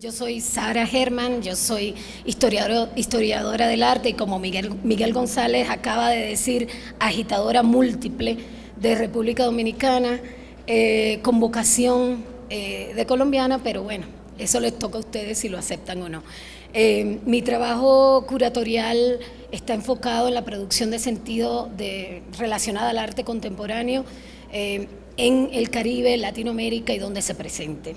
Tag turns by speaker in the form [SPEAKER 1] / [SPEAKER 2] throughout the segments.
[SPEAKER 1] Yo soy Sara Herman, yo soy historiadora del arte y como Miguel González acaba de decir, agitadora múltiple de República Dominicana, con vocación de colombiana, pero bueno, eso les toca a ustedes si lo aceptan o no. Mi trabajo curatorial está enfocado en la producción de sentido relacionada al arte contemporáneo en el Caribe, Latinoamérica y donde se presente.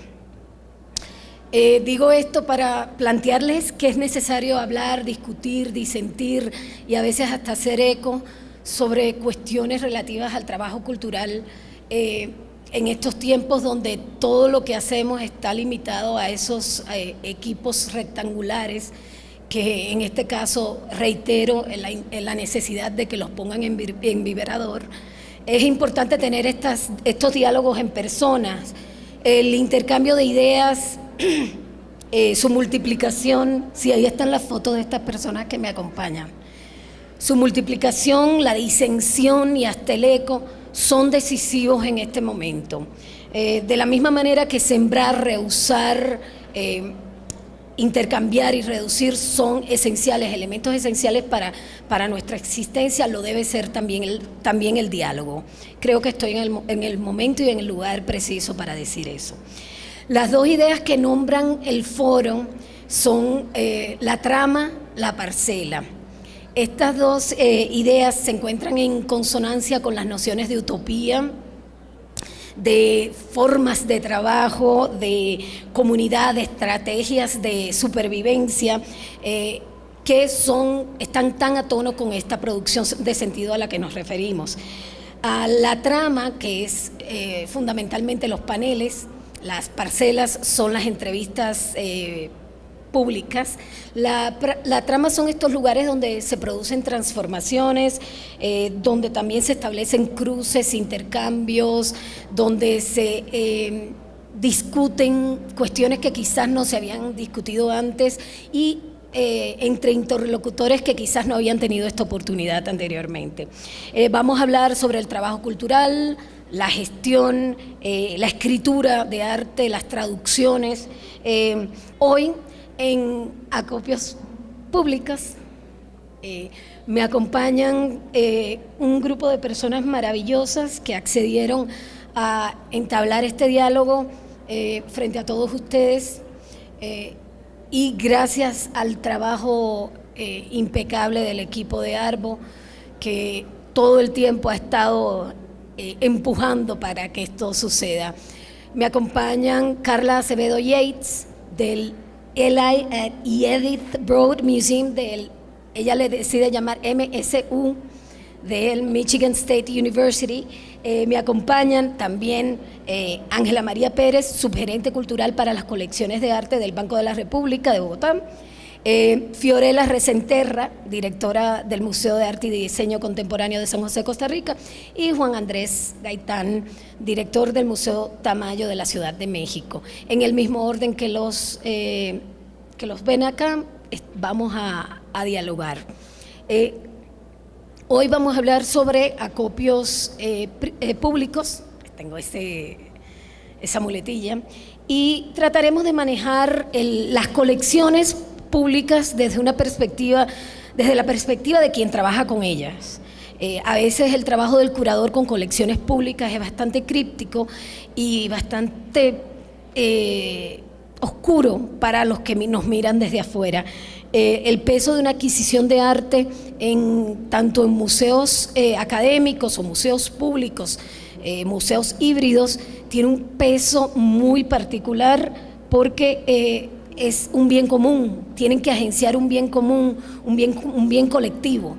[SPEAKER 1] Digo esto para plantearles que es necesario hablar, discutir, disentir y a veces hasta hacer eco sobre cuestiones relativas al trabajo cultural en estos tiempos donde todo lo que hacemos está limitado a esos equipos rectangulares que en este caso reitero en la necesidad de que los pongan en vibrador. Es importante tener estos diálogos en personas, el intercambio de ideas, su multiplicación, sí, ahí están las fotos de estas personas que me acompañan. Su multiplicación, la disensión y hasta el eco son decisivos en este momento. De la misma manera que sembrar, reusar, intercambiar y reducir son esenciales, elementos esenciales para nuestra existencia, lo debe ser también el diálogo. Creo que estoy en el momento y en el lugar preciso para decir eso. Las dos ideas que nombran el foro son la trama, la parcela. Estas dos ideas se encuentran en consonancia con las nociones de utopía, de formas de trabajo, de comunidad, de estrategias de supervivencia, que están tan a tono con esta producción de sentido a la que nos referimos. A la trama, que es fundamentalmente los paneles, las parcelas son las entrevistas públicas. La trama son estos lugares donde se producen transformaciones, donde también se establecen cruces, intercambios, donde se discuten cuestiones que quizás no se habían discutido antes y entre interlocutores que quizás no habían tenido esta oportunidad anteriormente. Vamos a hablar sobre el trabajo cultural, la gestión, la escritura de arte, las traducciones. Hoy en Acopios Públicas me acompañan un grupo de personas maravillosas que accedieron a entablar este diálogo frente a todos ustedes y gracias al trabajo impecable del equipo de Arbo que todo el tiempo ha estado empujando para que esto suceda. Me acompañan Carla Acevedo Yates del Eli y Edith Broad Museum, ella le decide llamar MSU, del Michigan State University. Me acompañan también Ángela María Pérez, subgerente cultural para las colecciones de arte del Banco de la República de Bogotá. Fiorella Resenterra, directora del Museo de Arte y Diseño Contemporáneo de San José, Costa Rica, y Juan Andrés Gaitán, director del Museo Tamayo de la Ciudad de México. En el mismo orden que los ven acá, vamos a dialogar. Hoy vamos a hablar sobre acopios públicos, tengo esa muletilla, y trataremos de manejar las colecciones públicas desde la perspectiva de quien trabaja con ellas. A veces el trabajo del curador con colecciones públicas es bastante críptico y bastante oscuro para los que nos miran desde afuera. El peso de una adquisición de arte tanto en museos académicos o museos públicos, museos híbridos, tiene un peso muy particular porque es un bien común, tienen que agenciar un bien común, un bien colectivo.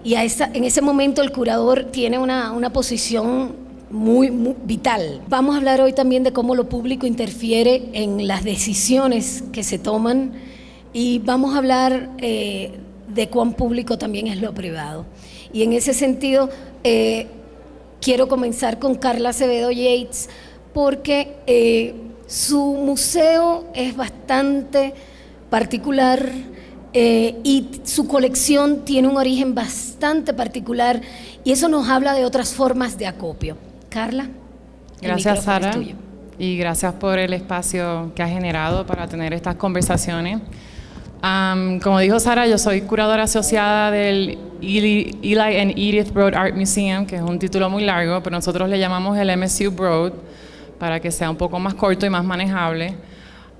[SPEAKER 1] Y en ese momento el curador tiene una posición muy vital. Vamos a hablar hoy también de cómo lo público interfiere en las decisiones que se toman y vamos a hablar de cuán público también es lo privado. Y en ese sentido quiero comenzar con Carla Acevedo Yates porque su museo es bastante particular y su colección tiene un origen bastante particular y eso nos habla de otras formas de acopio. Carla,
[SPEAKER 2] gracias, Sara. y gracias por el espacio que ha generado para tener estas conversaciones. Como dijo Sara, yo soy curadora asociada del Eli and Edith Broad Art Museum, que es un título muy largo, pero nosotros le llamamos el MSU Broad para que sea un poco más corto y más manejable.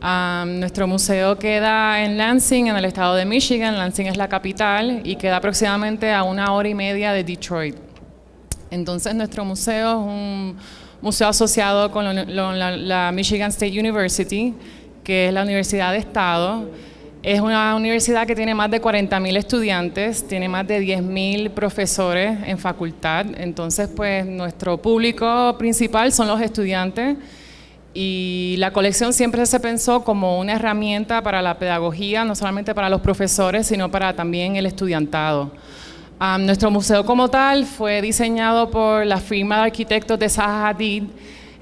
[SPEAKER 2] Nuestro museo queda en Lansing, en el estado de Michigan. Lansing es la capital y queda aproximadamente a 1 hora y media de Detroit. Entonces nuestro museo es un museo asociado con la Michigan State University, que es la universidad de estado. Es una universidad que tiene más de 40,000 estudiantes, tiene más de 10,000 profesores en facultad. Entonces, pues nuestro público principal son los estudiantes y la colección siempre se pensó como una herramienta para la pedagogía, no solamente para los profesores, sino para también el estudiantado. Nuestro museo como tal fue diseñado por la firma de arquitectos de Zaha Hadid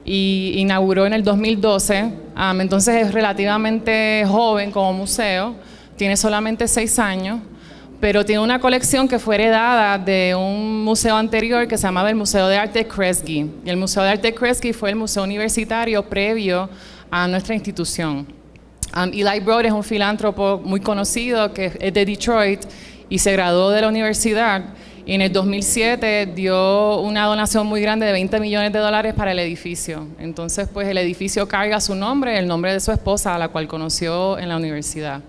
[SPEAKER 2] y inauguró en el 2012, entonces es relativamente joven como museo, tiene solamente 6 años, pero tiene una colección que fue heredada de un museo anterior que se llamaba el Museo de Arte Kresge. Y el Museo de Arte Kresge fue el museo universitario previo a nuestra institución. Eli Broad es un filántropo muy conocido que es de Detroit y se graduó de la universidad. Y en el 2007 dio una donación muy grande de $20 millones para el edificio. Entonces, pues el edificio carga su nombre, el nombre de su esposa, a la cual conoció en la universidad.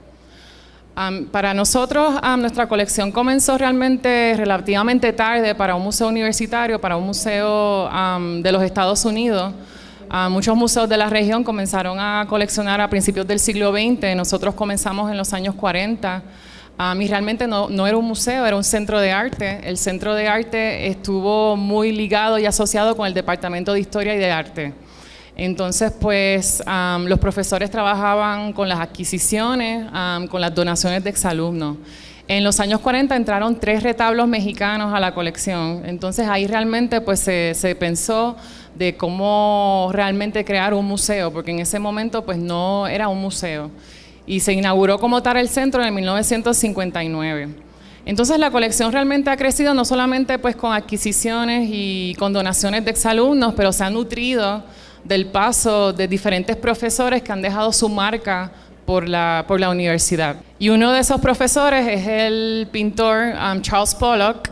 [SPEAKER 2] Para nosotros, nuestra colección comenzó realmente relativamente tarde para un museo universitario, para un museo de los Estados Unidos. Muchos museos de la región comenzaron a coleccionar a principios del siglo XX. Nosotros comenzamos en los años 40. Y realmente no era un museo, era un centro de arte. El centro de arte estuvo muy ligado y asociado con el Departamento de Historia y de Arte. Entonces, pues, los profesores trabajaban con las adquisiciones, con las donaciones de exalumnos. En los años 40 entraron 3 retablos mexicanos a la colección. Entonces, ahí realmente pues, se pensó de cómo realmente crear un museo, porque en ese momento pues, no era un museo. Y se inauguró como tal el centro en 1959. Entonces la colección realmente ha crecido no solamente pues, con adquisiciones y con donaciones de exalumnos, pero se ha nutrido del paso de diferentes profesores que han dejado su marca por la universidad. Y uno de esos profesores es el pintor Charles Pollock,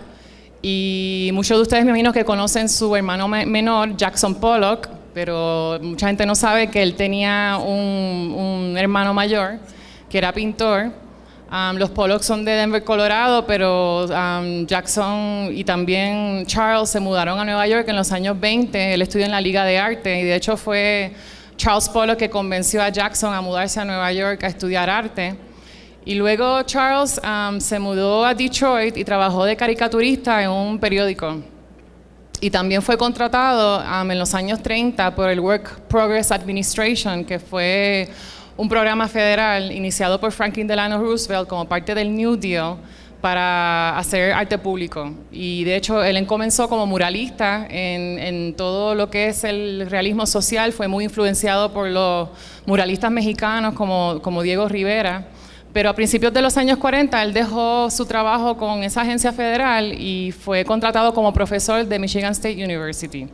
[SPEAKER 2] y muchos de ustedes me imagino que conocen su hermano menor, Jackson Pollock, pero mucha gente no sabe que él tenía un hermano mayor que era pintor. Los Pollock son de Denver, Colorado, pero Jackson y también Charles se mudaron a Nueva York en los años 20. Él estudió en la Liga de Arte y de hecho fue Charles Pollock que convenció a Jackson a mudarse a Nueva York a estudiar arte. Y luego Charles se mudó a Detroit y trabajó de caricaturista en un periódico. Y también fue contratado en los años 30 por el Work Progress Administration, que fue un programa federal iniciado por Franklin Delano Roosevelt como parte del New Deal para hacer arte público. Y de hecho, él comenzó como muralista en todo lo que es el realismo social, fue muy influenciado por los muralistas mexicanos como Diego Rivera. Pero a principios de los años 40, él dejó su trabajo con esa agencia federal y fue contratado como profesor de Michigan State University.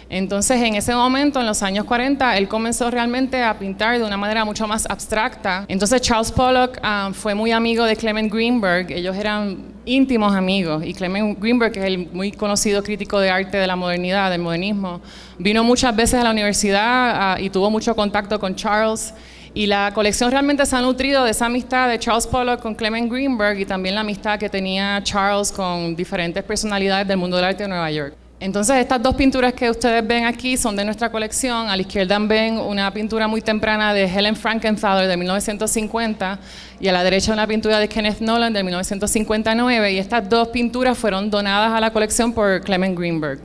[SPEAKER 2] Entonces, en ese momento, en los años 40, él comenzó realmente a pintar de una manera mucho más abstracta. Entonces, Charles Pollock fue muy amigo de Clement Greenberg. Ellos eran íntimos amigos. Y Clement Greenberg, que es el muy conocido crítico de arte de la modernidad, del modernismo, vino muchas veces a la universidad y tuvo mucho contacto con Charles. Y la colección realmente se ha nutrido de esa amistad de Charles Pollock con Clement Greenberg y también la amistad que tenía Charles con diferentes personalidades del mundo del arte de Nueva York. Entonces, estas 2 pinturas que ustedes ven aquí son de nuestra colección. A la izquierda ven una pintura muy temprana de Helen Frankenthaler de 1950 y a la derecha una pintura de Kenneth Nolan de 1959. Y estas 2 pinturas fueron donadas a la colección por Clement Greenberg.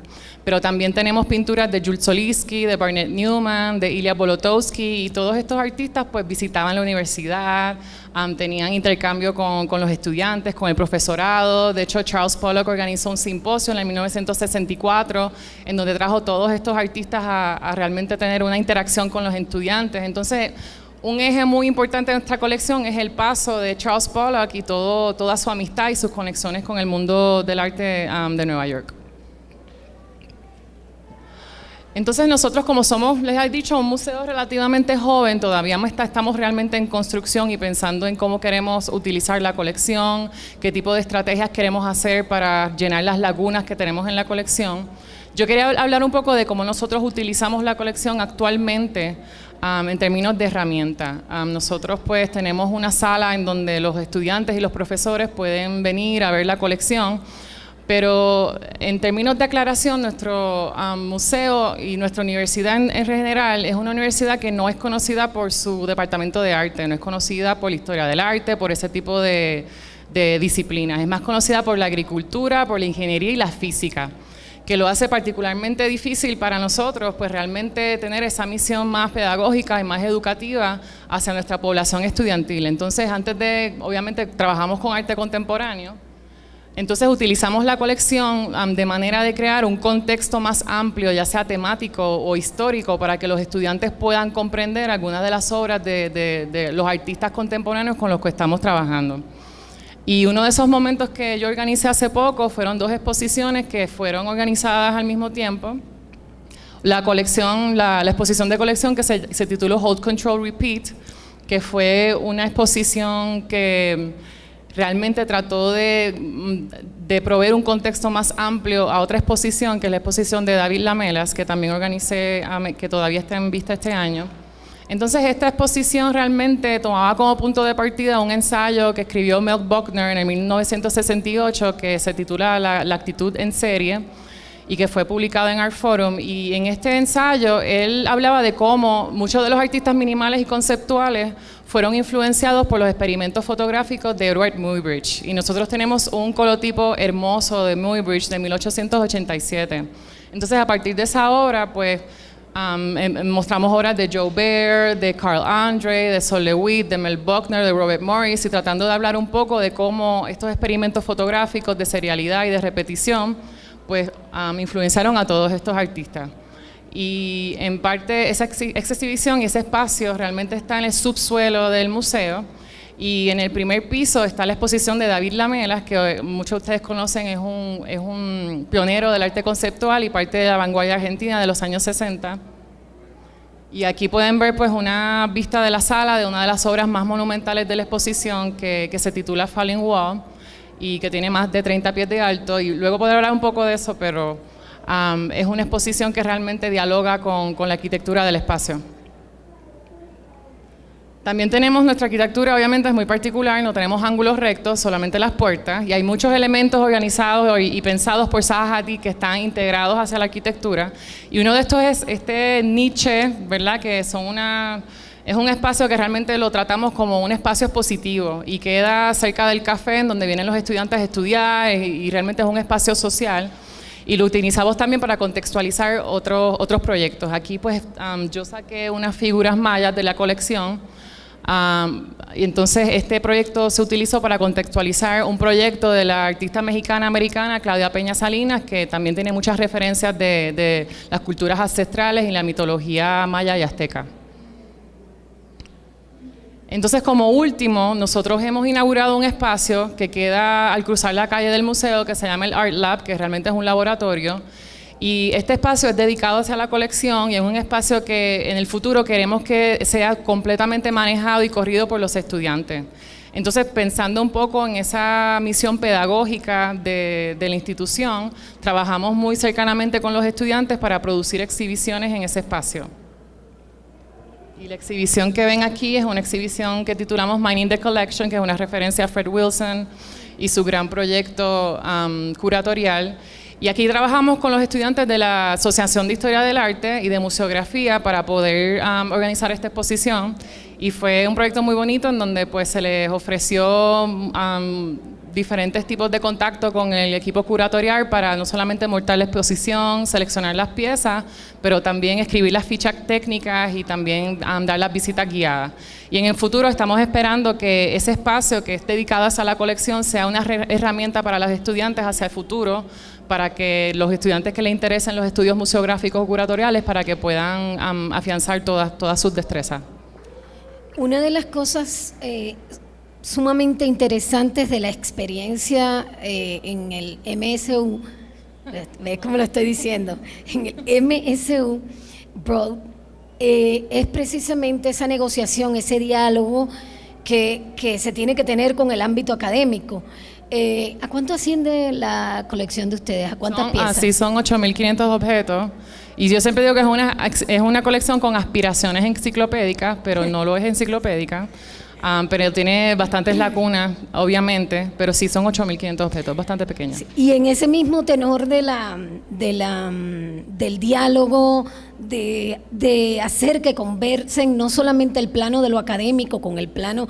[SPEAKER 2] Pero también tenemos pinturas de Jules Solisky, de Barnett Newman, de Ilya Bolotowski, y todos estos artistas pues visitaban la universidad, tenían intercambio con los estudiantes, con el profesorado. De hecho, Charles Pollock organizó un simposio en el 1964 en donde trajo todos estos artistas a realmente tener una interacción con los estudiantes. Entonces, un eje muy importante de nuestra colección es el paso de Charles Pollock y toda su amistad y sus conexiones con el mundo del arte de Nueva York. Entonces nosotros, como somos, les he dicho, un museo relativamente joven, todavía estamos realmente en construcción y pensando en cómo queremos utilizar la colección, qué tipo de estrategias queremos hacer para llenar las lagunas que tenemos en la colección. Yo quería hablar un poco de cómo nosotros utilizamos la colección actualmente en términos de herramienta. Nosotros pues tenemos una sala en donde los estudiantes y los profesores pueden venir a ver la colección, pero en términos de aclaración, nuestro museo y nuestra universidad en general es una universidad que no es conocida por su departamento de arte, no es conocida por la historia del arte, por ese tipo de disciplinas. Es más conocida por la agricultura, por la ingeniería y la física, que lo hace particularmente difícil para nosotros, pues realmente tener esa misión más pedagógica y más educativa hacia nuestra población estudiantil. Entonces, obviamente trabajamos con arte contemporáneo. Entonces utilizamos la colección de manera de crear un contexto más amplio, ya sea temático o histórico, para que los estudiantes puedan comprender algunas de las obras de los artistas contemporáneos con los que estamos trabajando. Y uno de esos momentos que yo organicé hace poco fueron 2 exposiciones que fueron organizadas al mismo tiempo. La exposición de colección que se tituló Hold, Control, Repeat, que fue una exposición que realmente trató de proveer un contexto más amplio a otra exposición, que es la exposición de David Lamelas, que también organicé, que todavía está en vista este año. Entonces, esta exposición realmente tomaba como punto de partida un ensayo que escribió Mel Buckner en el 1968, que se titula La actitud en serie, y que fue publicado en Art Forum. Y en este ensayo, él hablaba de cómo muchos de los artistas minimales y conceptuales fueron influenciados por los experimentos fotográficos de Edward Muybridge. Y nosotros tenemos un colotipo hermoso de Muybridge de 1887. Entonces, a partir de esa obra, pues, mostramos obras de Joe Baer, de Carl Andre, de Sol LeWitt, de Mel Buckner, de Robert Morris, y tratando de hablar un poco de cómo estos experimentos fotográficos de serialidad y de repetición, pues, influenciaron a todos estos artistas. Y en parte esa exhibición y ese espacio realmente está en el subsuelo del museo, y en el primer piso está la exposición de David Lamelas, que muchos de ustedes conocen, es un pionero del arte conceptual y parte de la vanguardia argentina de los años 60. Y aquí pueden ver pues una vista de la sala de una de las obras más monumentales de la exposición, que se titula Falling Wall, y que tiene más de 30 pies de alto, y luego podré hablar un poco de eso, pero es una exposición que realmente dialoga con la arquitectura del espacio. También tenemos nuestra arquitectura, obviamente es muy particular, no tenemos ángulos rectos, solamente las puertas, y hay muchos elementos organizados y pensados por Zaha Hadid que están integrados hacia la arquitectura, y uno de estos es este niche, ¿verdad?, que es un espacio que realmente lo tratamos como un espacio expositivo y queda cerca del café en donde vienen los estudiantes a estudiar, y realmente es un espacio social. Y lo utilizamos también para contextualizar otros proyectos. Aquí pues yo saqué unas figuras mayas de la colección, y entonces este proyecto se utilizó para contextualizar un proyecto de la artista mexicana-americana Claudia Peña Salinas, que también tiene muchas referencias de las culturas ancestrales y la mitología maya y azteca. Entonces, como último, nosotros hemos inaugurado un espacio que queda al cruzar la calle del museo, que se llama el Art Lab, que realmente es un laboratorio. Y este espacio es dedicado hacia la colección, y es un espacio que en el futuro queremos que sea completamente manejado y corrido por los estudiantes. Entonces, pensando un poco en esa misión pedagógica de la institución, trabajamos muy cercanamente con los estudiantes para producir exhibiciones en ese espacio. Y la exhibición que ven aquí es una exhibición que titulamos Mining the Collection, que es una referencia a Fred Wilson y su gran proyecto curatorial. Y aquí trabajamos con los estudiantes de la Asociación de Historia del Arte y de Museografía para poder organizar esta exposición. Y fue un proyecto muy bonito en donde pues, se les ofreció diferentes tipos de contacto con el equipo curatorial para no solamente montar la exposición, seleccionar las piezas, pero también escribir las fichas técnicas y también dar las visitas guiadas. Y en el futuro estamos esperando que ese espacio que es dedicado a la colección sea una herramienta para los estudiantes hacia el futuro, para que los estudiantes que les interesen los estudios museográficos o curatoriales, para que puedan afianzar todas sus destrezas.
[SPEAKER 1] Una de las cosas sumamente interesantes de la experiencia en el MSU ¿Ves cómo lo estoy diciendo? En el MSU Broad es precisamente esa negociación, ese diálogo que se tiene que tener con el ámbito académico. ¿A cuánto asciende la colección de ustedes? ¿A cuántas piezas?
[SPEAKER 2] Sí, son 8.500 objetos. Y yo siempre digo que es una colección con aspiraciones enciclopédicas, pero no lo es enciclopédica. Pero tiene bastantes lagunas, obviamente, pero sí son 8.500 objetos, bastante pequeños.
[SPEAKER 1] Sí, y en ese mismo tenor del diálogo, de hacer que conversen no solamente el plano de lo académico con el plano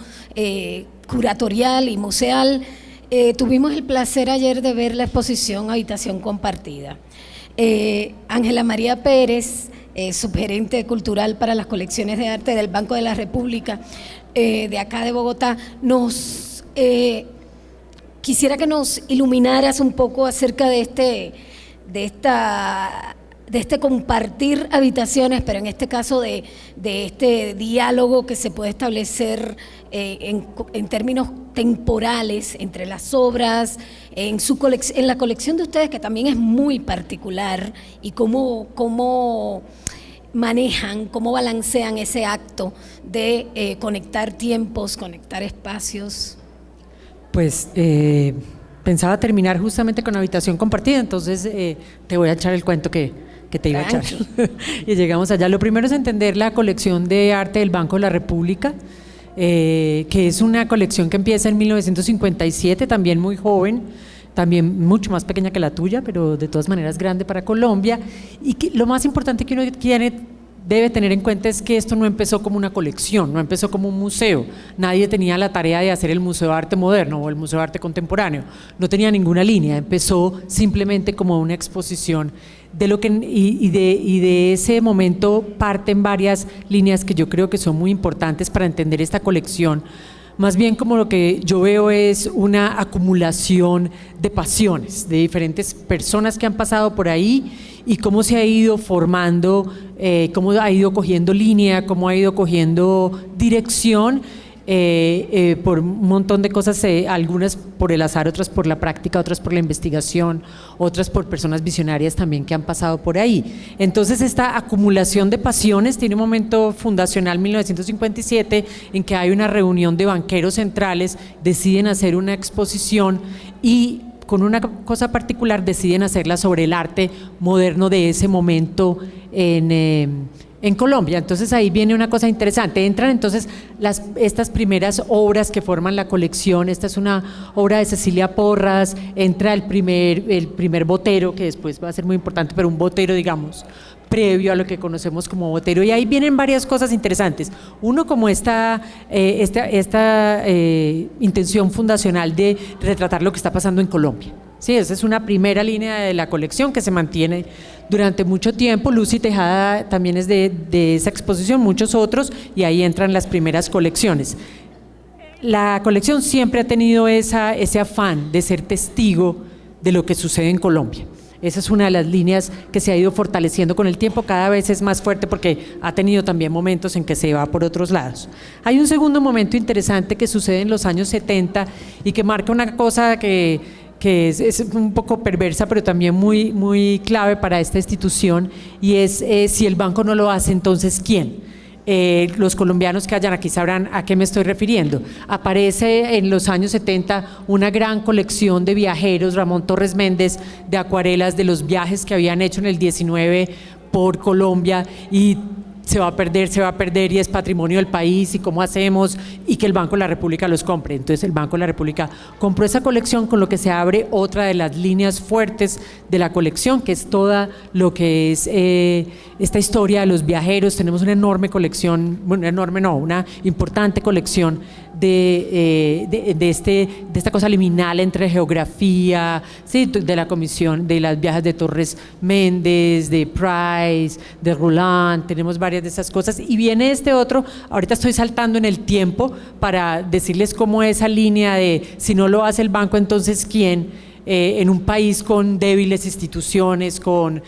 [SPEAKER 1] curatorial y museal, tuvimos el placer ayer de ver la exposición Habitación Compartida. Ángela María Pérez, subgerente cultural para las colecciones de arte del Banco de la República, de acá de Bogotá, quisiera que nos iluminaras un poco acerca de este compartir habitaciones, pero en este caso de este diálogo que se puede establecer en términos temporales entre las obras, en la colección de ustedes, que también es muy particular, y cómo manejan, cómo balancean ese acto de conectar tiempos, conectar espacios.
[SPEAKER 3] Pues pensaba terminar justamente con habitación compartida, entonces te voy a echar el cuento que te iba a echar. Y llegamos allá. Lo primero es entender la colección de arte del Banco de la República, que es una colección que empieza en 1957, también muy joven, también mucho más pequeña que la tuya, pero de todas maneras grande para Colombia. Y que lo más importante que uno debe tener en cuenta es que esto no empezó como una colección, no empezó como un museo. Nadie tenía la tarea de hacer el Museo de Arte Moderno o el Museo de Arte Contemporáneo. No tenía ninguna línea, empezó simplemente como una exposición de lo que y de ese momento parten varias líneas que yo creo que son muy importantes para entender esta colección. Más bien como lo que yo veo es una acumulación de pasiones de diferentes personas que han pasado por ahí y cómo se ha ido formando, cómo ha ido cogiendo línea, cómo ha ido cogiendo dirección por un montón de cosas, algunas por el azar, otras por la práctica, otras por la investigación, otras por personas visionarias también que han pasado por ahí. Entonces esta acumulación de pasiones tiene un momento fundacional, 1957, en que hay una reunión de banqueros centrales, deciden hacer una exposición y con una cosa particular deciden hacerla sobre el arte moderno de ese momento en Colombia. Entonces ahí viene una cosa interesante, entran entonces estas primeras obras que forman la colección. Esta es una obra de Cecilia Porras, entra el primer botero, que después va a ser muy importante, pero un botero, digamos, previo a lo que conocemos como botero, y ahí vienen varias cosas interesantes. Uno, como esta intención fundacional de retratar lo que está pasando en Colombia. Sí, esa es una primera línea de la colección que se mantiene durante mucho tiempo. Lucy Tejada también es de esa exposición, muchos otros, y ahí entran las primeras colecciones. La colección siempre ha tenido ese afán de ser testigo de lo que sucede en Colombia. Esa es una de las líneas que se ha ido fortaleciendo con el tiempo, cada vez es más fuerte porque ha tenido también momentos en que se va por otros lados. Hay un segundo momento interesante que sucede en los años 70 y que marca una cosa que es un poco perversa, pero también muy, muy clave para esta institución, y es si el banco no lo hace, entonces ¿quién? Los colombianos que hayan aquí sabrán a qué me estoy refiriendo. Aparece en los años 70 una gran colección de viajeros, Ramón Torres Méndez, de acuarelas de los viajes que habían hecho en el 19 por Colombia, y se va a perder y es patrimonio del país, y cómo hacemos, y que el Banco de la República los compre. Entonces el Banco de la República compró esa colección, con lo que se abre otra de las líneas fuertes de la colección, que es toda lo que es esta historia de los viajeros. Tenemos una enorme colección, bueno, enorme no, una importante colección de esta cosa liminal entre geografía, ¿sí?, de la comisión de las viajes de Torres Méndez, de Price, de Roland. Tenemos varias de esas cosas, y viene este otro. Ahorita estoy saltando en el tiempo para decirles cómo esa línea de si no lo hace el banco, entonces ¿quién? en un país con débiles instituciones, con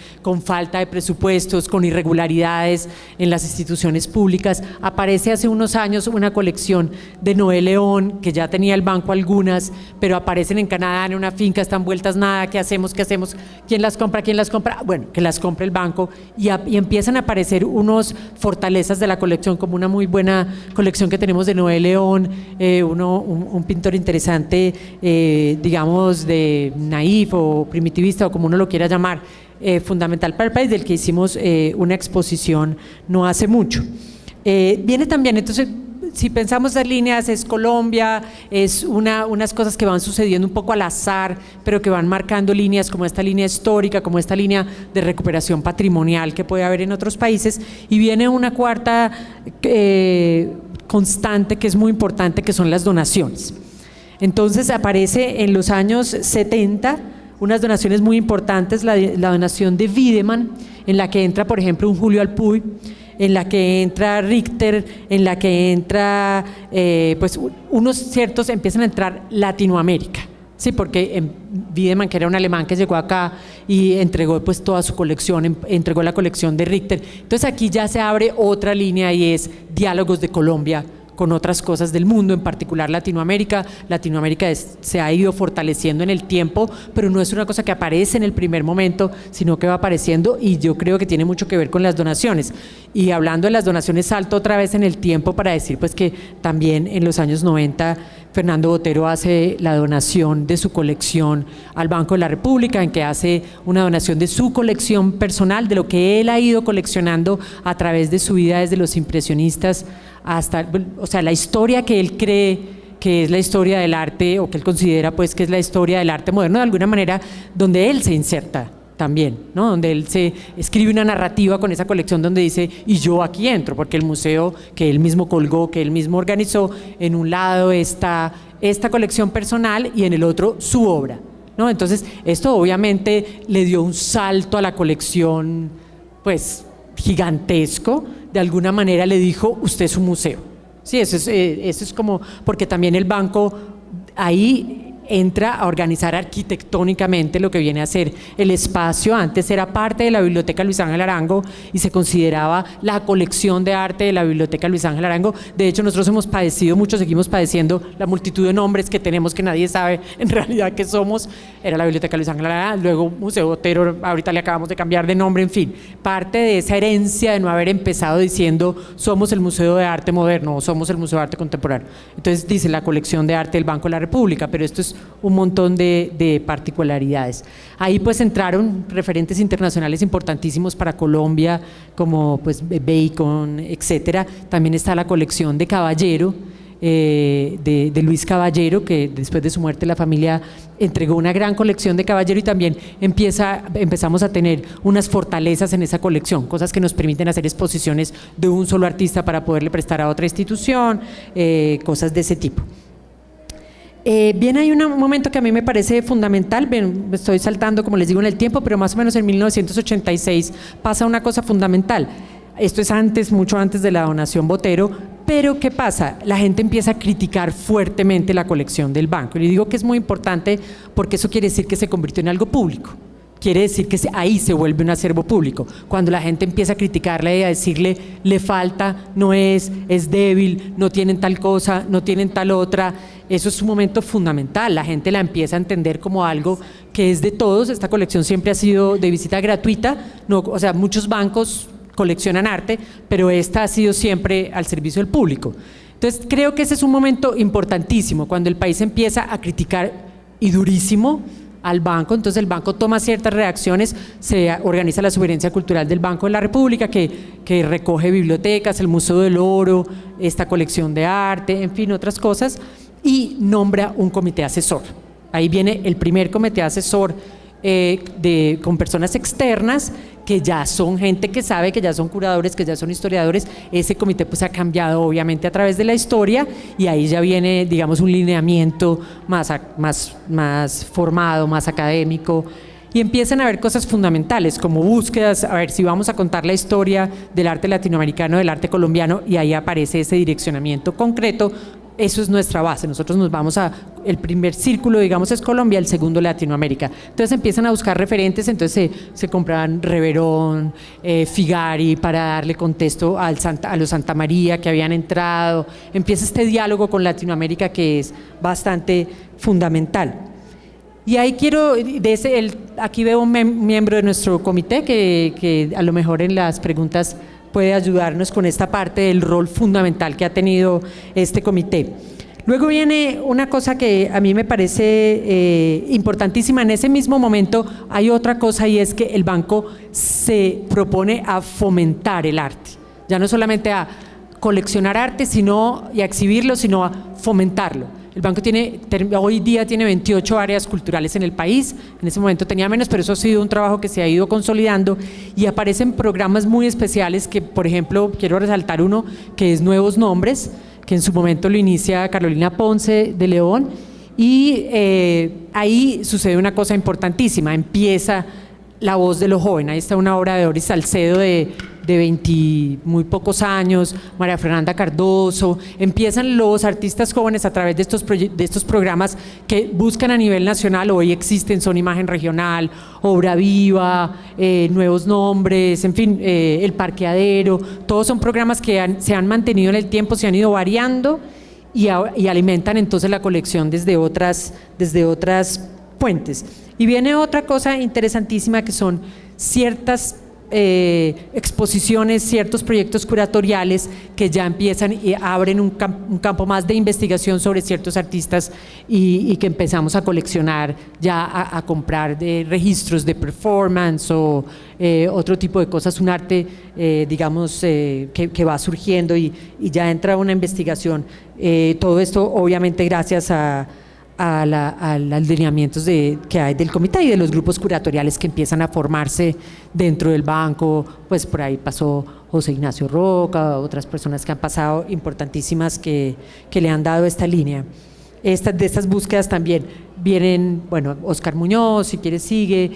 [SPEAKER 3] falta de presupuestos, con irregularidades en las instituciones públicas. Aparece hace unos años una colección de Noé León, que ya tenía el banco algunas, pero aparecen en Canadá en una finca, están vueltas nada, ¿qué hacemos? ¿Qué hacemos? ¿Quién las compra? ¿Quién las compra? Bueno, que las compre el banco, y empiezan a aparecer unos fortalezas de la colección, como una muy buena colección que tenemos de Noé León, un pintor interesante, digamos, de naif o primitivista, o como uno lo quiera llamar, fundamental para el país, del que hicimos una exposición no hace mucho. Viene también, entonces, si pensamos en líneas, es Colombia, es unas cosas que van sucediendo un poco al azar, pero que van marcando líneas, como esta línea histórica, como esta línea de recuperación patrimonial que puede haber en otros países, y viene una cuarta constante que es muy importante, que son las donaciones. Entonces aparece en los años 70 unas donaciones muy importantes, la donación de Wiedemann, en la que entra, por ejemplo, un Julio Alpuy, en la que entra Richter, en la que entra, pues unos ciertos empiezan a entrar Latinoamérica, sí, porque Wiedemann, que era un alemán que llegó acá y entregó pues toda su colección, entregó la colección de Richter. Entonces aquí ya se abre otra línea y es diálogos de Colombia con otras cosas del mundo, en particular Latinoamérica. Latinoamérica se ha ido fortaleciendo en el tiempo, pero no es una cosa que aparece en el primer momento, sino que va apareciendo, y yo creo que tiene mucho que ver con las donaciones. Y hablando de las donaciones, salto otra vez en el tiempo para decir pues que también en los años 90 Fernando Botero hace la donación de su colección al Banco de la República, en que hace una donación de su colección personal, de lo que él ha ido coleccionando a través de su vida desde los impresionistas hasta, o sea, la historia que él cree que es la historia del arte, o que él considera pues que es la historia del arte moderno, de alguna manera, donde él se inserta también, ¿no? Donde él se escribe una narrativa con esa colección donde dice, y yo aquí entro, porque el museo que él mismo colgó, que él mismo organizó, en un lado está esta colección personal y en el otro su obra, ¿no? Entonces esto obviamente le dio un salto a la colección pues gigantesco, de alguna manera le dijo, usted es un museo. Sí, eso es como, porque también el banco ahí entra a organizar arquitectónicamente lo que viene a ser el espacio. Antes era parte de la Biblioteca Luis Ángel Arango y se consideraba la colección de arte de la Biblioteca Luis Ángel Arango. De hecho, nosotros hemos padecido mucho, seguimos padeciendo la multitud de nombres que tenemos que nadie sabe en realidad qué somos. Era la Biblioteca Luis Ángel Arango, luego Museo Botero, ahorita le acabamos de cambiar de nombre, en fin. Parte de esa herencia de no haber empezado diciendo somos el Museo de Arte Moderno o somos el Museo de Arte Contemporáneo. Entonces dice la colección de arte del Banco de la República, pero esto es un montón de particularidades. Ahí pues entraron referentes internacionales importantísimos para Colombia, como pues Bacon, etcétera. También está la colección de Caballero, de Luis Caballero, que después de su muerte la familia entregó una gran colección de Caballero, y también empezamos a tener unas fortalezas en esa colección, cosas que nos permiten hacer exposiciones de un solo artista para poderle prestar a otra institución, cosas de ese tipo. Bien, hay un momento que a mí me parece fundamental, me estoy saltando como les digo en el tiempo, pero más o menos en 1986 pasa una cosa fundamental. Esto es antes, mucho antes de la donación Botero, pero ¿qué pasa? La gente empieza a criticar fuertemente la colección del banco, y digo que es muy importante porque eso quiere decir que se convirtió en algo público. Quiere decir que ahí se vuelve un acervo público. Cuando la gente empieza a criticarle y a decirle, le falta, no es débil, no tienen tal cosa, no tienen tal otra, eso es un momento fundamental. La gente la empieza a entender como algo que es de todos. Esta colección siempre ha sido de visita gratuita, no, o sea, muchos bancos coleccionan arte, pero esta ha sido siempre al servicio del público. Entonces creo que ese es un momento importantísimo, cuando el país empieza a criticar, y durísimo, al banco. Entonces el banco toma ciertas reacciones, se organiza la Sugerencia Cultural del Banco de la República, que recoge bibliotecas, el Museo del Oro, esta colección de arte, en fin, otras cosas, y nombra un comité asesor. Ahí viene el primer comité asesor con personas externas, que ya son gente que sabe, que ya son curadores, que ya son historiadores. Ese comité pues ha cambiado obviamente a través de la historia, y ahí ya viene, digamos, un lineamiento más formado, más académico, y empiezan a haber cosas fundamentales como búsquedas, a ver si vamos a contar la historia del arte latinoamericano, del arte colombiano, y ahí aparece ese direccionamiento concreto eso es nuestra base. Nosotros nos vamos el primer círculo, digamos, es Colombia, el segundo Latinoamérica. Entonces empiezan a buscar referentes, entonces se compraban Reverón, Figari, para darle contexto a los Santa María que habían entrado. Empieza este diálogo con Latinoamérica que es bastante fundamental. Y ahí quiero, aquí veo un miembro de nuestro comité que a lo mejor en las preguntas puede ayudarnos con esta parte del rol fundamental que ha tenido este comité. Luego viene una cosa que a mí me parece importantísima. En ese mismo momento hay otra cosa, y es que el banco se propone a fomentar el arte, ya no solamente a coleccionar arte y a exhibirlo, sino a fomentarlo. El banco hoy día tiene 28 áreas culturales en el país. En ese momento tenía menos, pero eso ha sido un trabajo que se ha ido consolidando, y aparecen programas muy especiales que, por ejemplo, quiero resaltar uno que es Nuevos Nombres, que en su momento lo inicia Carolina Ponce de León, y ahí sucede una cosa importantísima. Empieza la voz de los jóvenes. Ahí está una obra de Doris Salcedo de 20 muy pocos años, María Fernanda Cardoso. Empiezan los artistas jóvenes a través de estos programas que buscan a nivel nacional. Hoy existen, son Imagen Regional, Obra Viva, Nuevos Nombres, en fin, El Parqueadero. Todos son programas que se han mantenido en el tiempo, se han ido variando y alimentan entonces la colección desde otras fuentes. Y viene otra cosa interesantísima, que son ciertas exposiciones, ciertos proyectos curatoriales que ya empiezan y abren un campo más de investigación sobre ciertos artistas, y que empezamos a coleccionar, ya a comprar de registros de performance o otro tipo de cosas, un arte digamos que va surgiendo y ya entra una investigación. Todo esto obviamente gracias a los lineamientos que hay del comité y de los grupos curatoriales que empiezan a formarse dentro del banco. Pues por ahí pasó José Ignacio Roca, otras personas que han pasado importantísimas que le han dado esta línea. De estas búsquedas también vienen, bueno, Oscar Muñoz, si quieres sigue,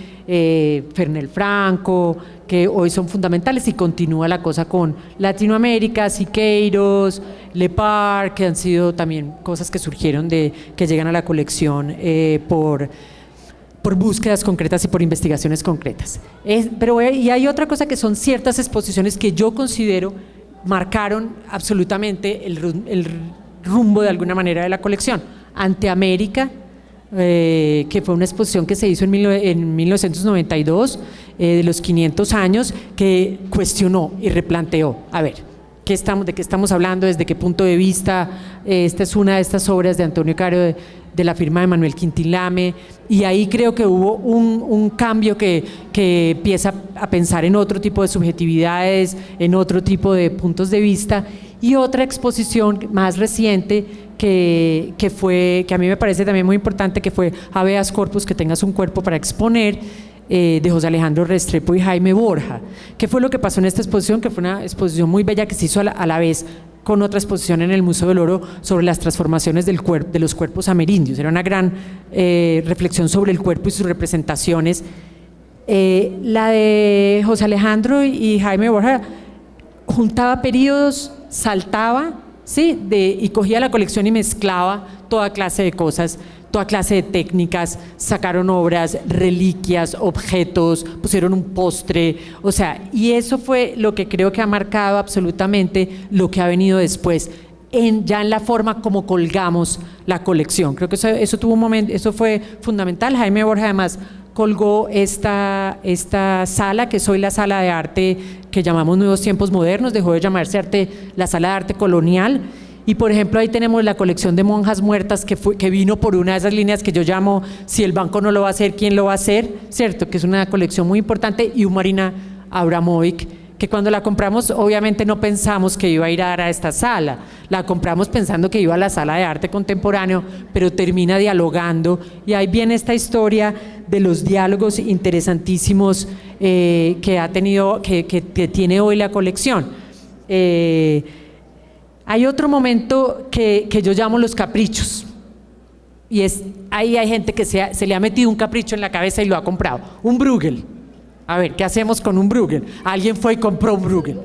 [SPEAKER 3] Fernel Franco, que hoy son fundamentales, y continúa la cosa con Latinoamérica, Siqueiros, Lepar, que han sido también cosas que surgieron que llegan a la colección por búsquedas concretas y por investigaciones concretas. Y hay otra cosa, que son ciertas exposiciones que yo considero marcaron absolutamente el rumbo de alguna manera de la colección. Ante América, que fue una exposición que se hizo en 1992, de los 500 años, que cuestionó y replanteó, a ver, ¿de qué estamos hablando? ¿Desde qué punto de vista? Esta es una de estas obras de Antonio Caro, de la firma de Manuel Quintín Lame, y ahí creo que hubo un cambio que empieza a pensar en otro tipo de subjetividades, en otro tipo de puntos de vista. Y otra exposición más reciente que a mí me parece también muy importante, que fue Habeas Corpus, que tengas un cuerpo para exponer, de José Alejandro Restrepo y Jaime Borja. ¿Qué fue lo que pasó en esta exposición? Que fue una exposición muy bella, que se hizo a la vez con otra exposición en el Museo del Oro sobre las transformaciones de los cuerpos amerindios. Era una gran reflexión sobre el cuerpo y sus representaciones. La de José Alejandro y Jaime Borja juntaba periodos, saltaba, ¿sí? Y cogía la colección y mezclaba toda clase de cosas, toda clase de técnicas. Sacaron obras, reliquias, objetos, pusieron un postre, o sea, y eso fue lo que creo que ha marcado absolutamente lo que ha venido después, ya en la forma como colgamos la colección. Creo que eso tuvo un momento, eso fue fundamental. Jaime Borja además colgó esta sala, que es hoy la sala de arte que llamamos Nuevos Tiempos Modernos, dejó de llamarse la sala de arte colonial. Y por ejemplo ahí tenemos la colección de monjas muertas, que vino por una de esas líneas que yo llamo, si el banco no lo va a hacer, ¿quién lo va a hacer? ¿Cierto? Que es una colección muy importante. Y un Marina Abramovic, que cuando la compramos obviamente no pensamos que iba a ir a dar a esta sala, la compramos pensando que iba a la sala de arte contemporáneo, pero termina dialogando, y ahí viene esta historia de los diálogos interesantísimos que ha tenido, que tiene hoy la colección. Hay otro momento que yo llamo los caprichos, y ahí hay gente que se le ha metido un capricho en la cabeza y lo ha comprado, un Bruegel. A ver, ¿qué hacemos con un Bruegel? Alguien fue y compró un Bruegel.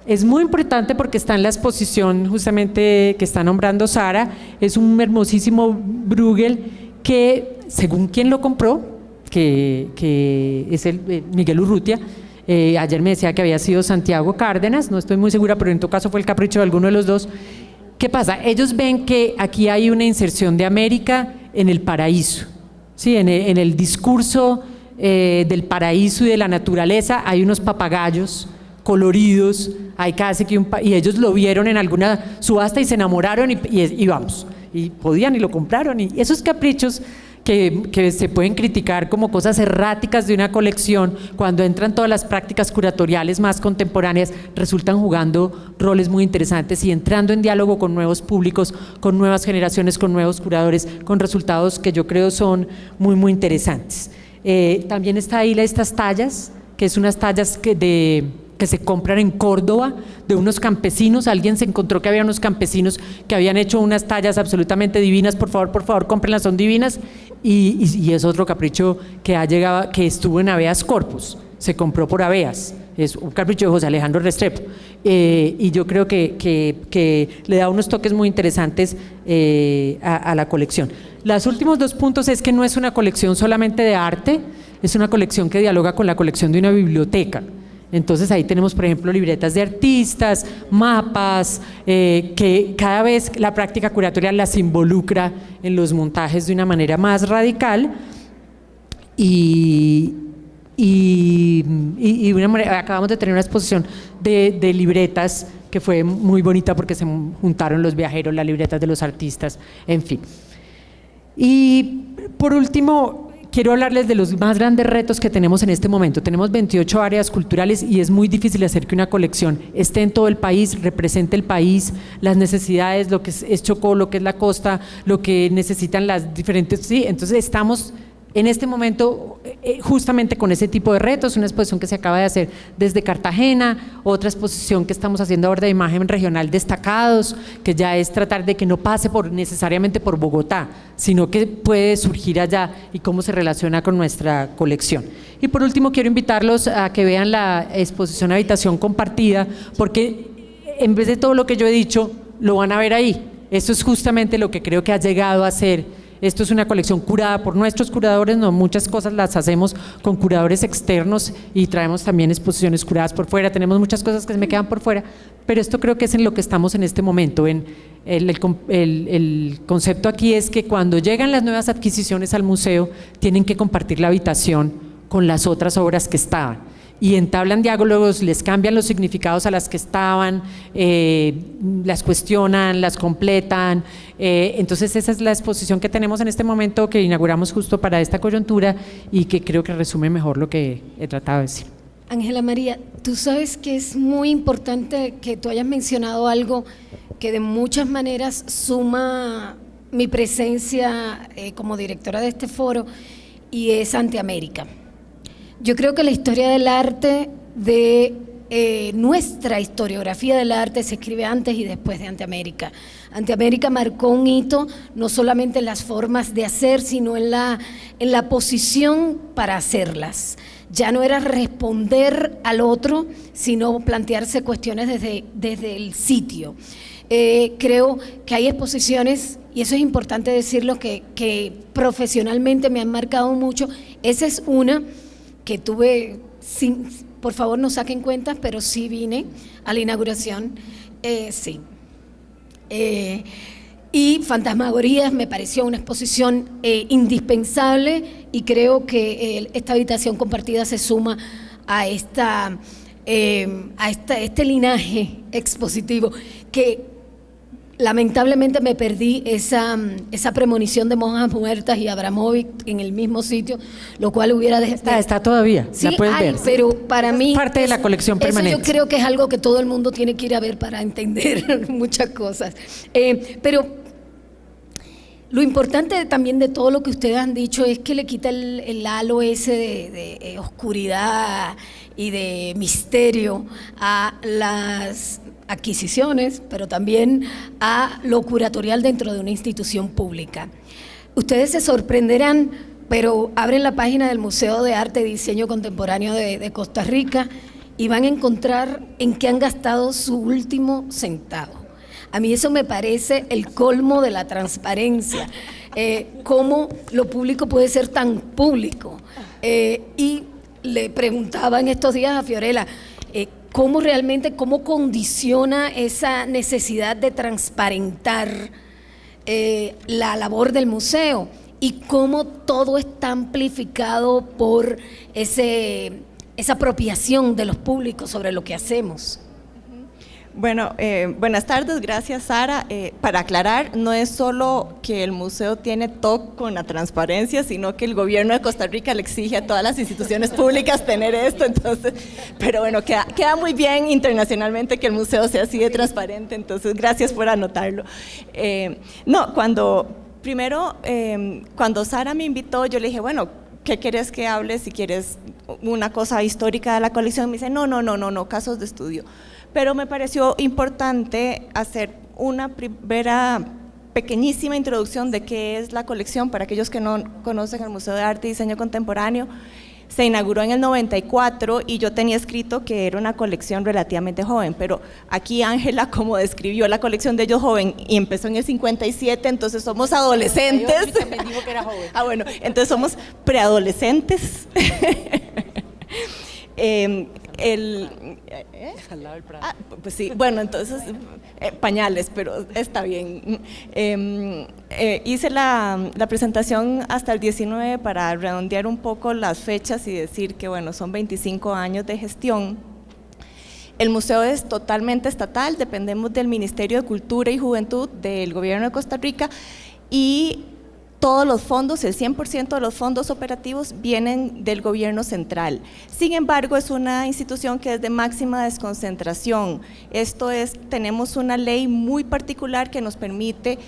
[SPEAKER 3] Es muy importante porque está en la exposición justamente que está nombrando Sara. Es un hermosísimo Bruegel que, según quien lo compró, que es Miguel Urrutia, ayer me decía que había sido Santiago Cárdenas, no estoy muy segura, pero en todo caso fue el capricho de alguno de los dos. ¿Qué pasa? Ellos ven que aquí hay una inserción de América en el paraíso, ¿sí? En el discurso del paraíso y de la naturaleza hay unos papagayos coloridos, hay casi que y ellos lo vieron en alguna subasta y se enamoraron y vamos, y podían y lo compraron, y esos caprichos que se pueden criticar como cosas erráticas de una colección, cuando entran todas las prácticas curatoriales más contemporáneas, resultan jugando roles muy interesantes y entrando en diálogo con nuevos públicos, con nuevas generaciones, con nuevos curadores, con resultados que yo creo son muy, muy interesantes. También está ahí estas tallas, que es unas tallas que se compran en Córdoba, de unos campesinos. Alguien se encontró que había unos campesinos que habían hecho unas tallas absolutamente divinas. Por favor, cómprenlas, son divinas. Y es otro capricho que ha llegado, que estuvo en Habeas Corpus, se compró por Habeas, es un capricho de José Alejandro Restrepo, y yo creo que le da unos toques muy interesantes a la colección. Los últimos 2 puntos es que no es una colección solamente de arte, es una colección que dialoga con la colección de una biblioteca. Entonces ahí tenemos, por ejemplo, libretas de artistas, mapas, que cada vez la práctica curatorial las involucra en los montajes de una manera más radical y una manera, acabamos de tener una exposición de libretas que fue muy bonita porque se juntaron los viajeros, las libretas de los artistas, en fin. Y por último, quiero hablarles de los más grandes retos que tenemos en este momento. Tenemos 28 áreas culturales y es muy difícil hacer que una colección esté en todo el país, represente el país, las necesidades, lo que es Chocó, lo que es la costa, lo que necesitan las diferentes… Sí, entonces estamos en este momento justamente con ese tipo de retos, una exposición que se acaba de hacer desde Cartagena, otra exposición que estamos haciendo ahora de imagen regional destacados, que ya es tratar de que no pase necesariamente por Bogotá, sino que puede surgir allá y cómo se relaciona con nuestra colección. Y por último quiero invitarlos a que vean la exposición Habitación Compartida, porque en vez de todo lo que yo he dicho, lo van a ver ahí. Esto es justamente lo que creo que ha llegado a ser. Esto es una colección curada por nuestros curadores, no, muchas cosas las hacemos con curadores externos y traemos también exposiciones curadas por fuera, tenemos muchas cosas que se me quedan por fuera, pero esto creo que es en lo que estamos en este momento. El concepto aquí es que cuando llegan las nuevas adquisiciones al museo, tienen que compartir la habitación con las otras obras que estaban. Y entablan diálogos, les cambian los significados a las que estaban, las cuestionan, las completan. Entonces esa es la exposición que tenemos en este momento, que inauguramos justo para esta coyuntura y que creo que resume mejor lo que he tratado de decir.
[SPEAKER 1] Ángela María, tú sabes que es muy importante que tú hayas mencionado algo que de muchas maneras suma mi presencia como directora de este foro, y es Anteamérica. Yo creo que la historia del arte, nuestra historiografía del arte, se escribe antes y después de Anteamérica. Anteamérica marcó un hito no solamente en las formas de hacer, sino en la posición para hacerlas. Ya no era responder al otro, sino plantearse cuestiones desde el sitio. Creo que hay exposiciones, y eso es importante decirlo, que profesionalmente me han marcado mucho. Esa es una que tuve, por favor no saquen cuentas, pero sí vine a la inauguración, sí. Y Fantasmagorías me pareció una exposición indispensable, y creo que esta habitación compartida se suma a este linaje expositivo que lamentablemente me perdí esa premonición de monjas muertas y Abramovic en el mismo sitio, lo cual hubiera…
[SPEAKER 3] Está todavía,
[SPEAKER 1] sí,
[SPEAKER 3] la puedes ver.
[SPEAKER 1] Pero para mí…
[SPEAKER 3] Parte de la colección permanente.
[SPEAKER 1] Eso yo creo que es algo que todo el mundo tiene que ir a ver para entender muchas cosas. Pero lo importante también de todo lo que ustedes han dicho es que le quita el halo ese de oscuridad y de misterio a las adquisiciones, pero también a lo curatorial dentro de una institución pública. Ustedes se sorprenderán, pero abren la página del Museo de Arte y Diseño Contemporáneo de Costa Rica y van a encontrar en qué han gastado su último centavo. A mí eso me parece el colmo de la transparencia, cómo lo público puede ser tan público. Y le preguntaba en estos días a Fiorella, cómo condiciona esa necesidad de transparentar la labor del museo y cómo todo está amplificado por esa apropiación de los públicos sobre lo que hacemos.
[SPEAKER 4] Bueno, buenas tardes, gracias Sara. Para aclarar, no es solo que el museo tiene TOC con la transparencia, sino que el gobierno de Costa Rica le exige a todas las instituciones públicas tener esto, entonces, pero bueno, queda muy bien internacionalmente que el museo sea así de transparente, entonces gracias por anotarlo. Cuando Sara me invitó, yo le dije, bueno, ¿qué quieres que hable? Si quieres una cosa histórica de la colección, me dice, no, casos de estudio. Pero me pareció importante hacer una primera pequeñísima introducción de qué es la colección para aquellos que no conocen el Museo de Arte y Diseño Contemporáneo. Se inauguró en el 94 y yo tenía escrito que era una colección relativamente joven, pero aquí Ángela, como describió la colección de ellos joven y empezó en el 57, entonces somos adolescentes.
[SPEAKER 3] También dijo que era joven.
[SPEAKER 4] Bueno, entonces somos preadolescentes.
[SPEAKER 3] Al lado del Prado.
[SPEAKER 4] Pues sí, bueno, entonces pañales, pero está bien. Hice la presentación hasta el 19 para redondear un poco las fechas y decir que bueno, son 25 años de gestión. El museo es totalmente estatal, dependemos del Ministerio de Cultura y Juventud del Gobierno de Costa Rica y todos los fondos, el 100% de los fondos operativos vienen del gobierno central. Sin embargo, es una institución que es de máxima desconcentración. Esto es, tenemos una ley muy particular que nos permite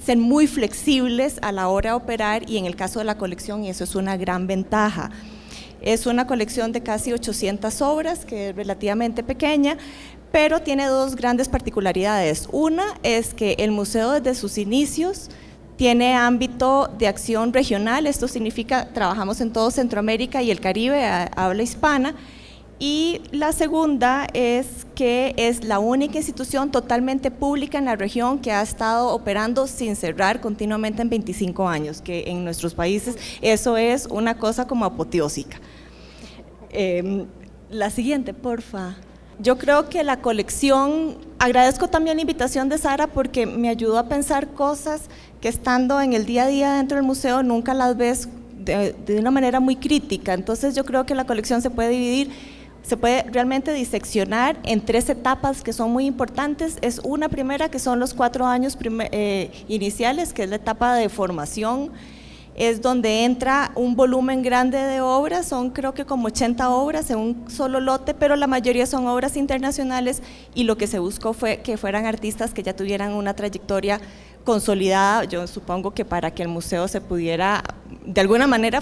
[SPEAKER 4] ser muy flexibles a la hora de operar y en el caso de la colección, y eso es una gran ventaja. Es una colección de casi 800 obras, que es relativamente pequeña, pero tiene dos grandes particularidades. Una es que el museo desde sus inicios tiene ámbito de acción regional, esto significa trabajamos en todo Centroamérica y el Caribe, habla hispana, y la segunda es que es la única institución totalmente pública en la región que ha estado operando sin cerrar continuamente en 25 años, que en nuestros países eso es una cosa como apoteósica. La siguiente, porfa. Yo creo que la colección, agradezco también la invitación de Sara porque me ayudó a pensar cosas que estando en el día a día dentro del museo nunca las ves de una manera muy crítica, entonces yo creo que la colección se puede dividir, se puede realmente diseccionar en 3 etapas que son muy importantes. Es una primera que son los 4 años iniciales, que es la etapa de formación, es donde entra un volumen grande de obras, son creo que como 80 obras en un solo lote, pero la mayoría son obras internacionales y lo que se buscó fue que fueran artistas que ya tuvieran una trayectoria consolidada. Yo supongo que para que el museo se pudiera de alguna manera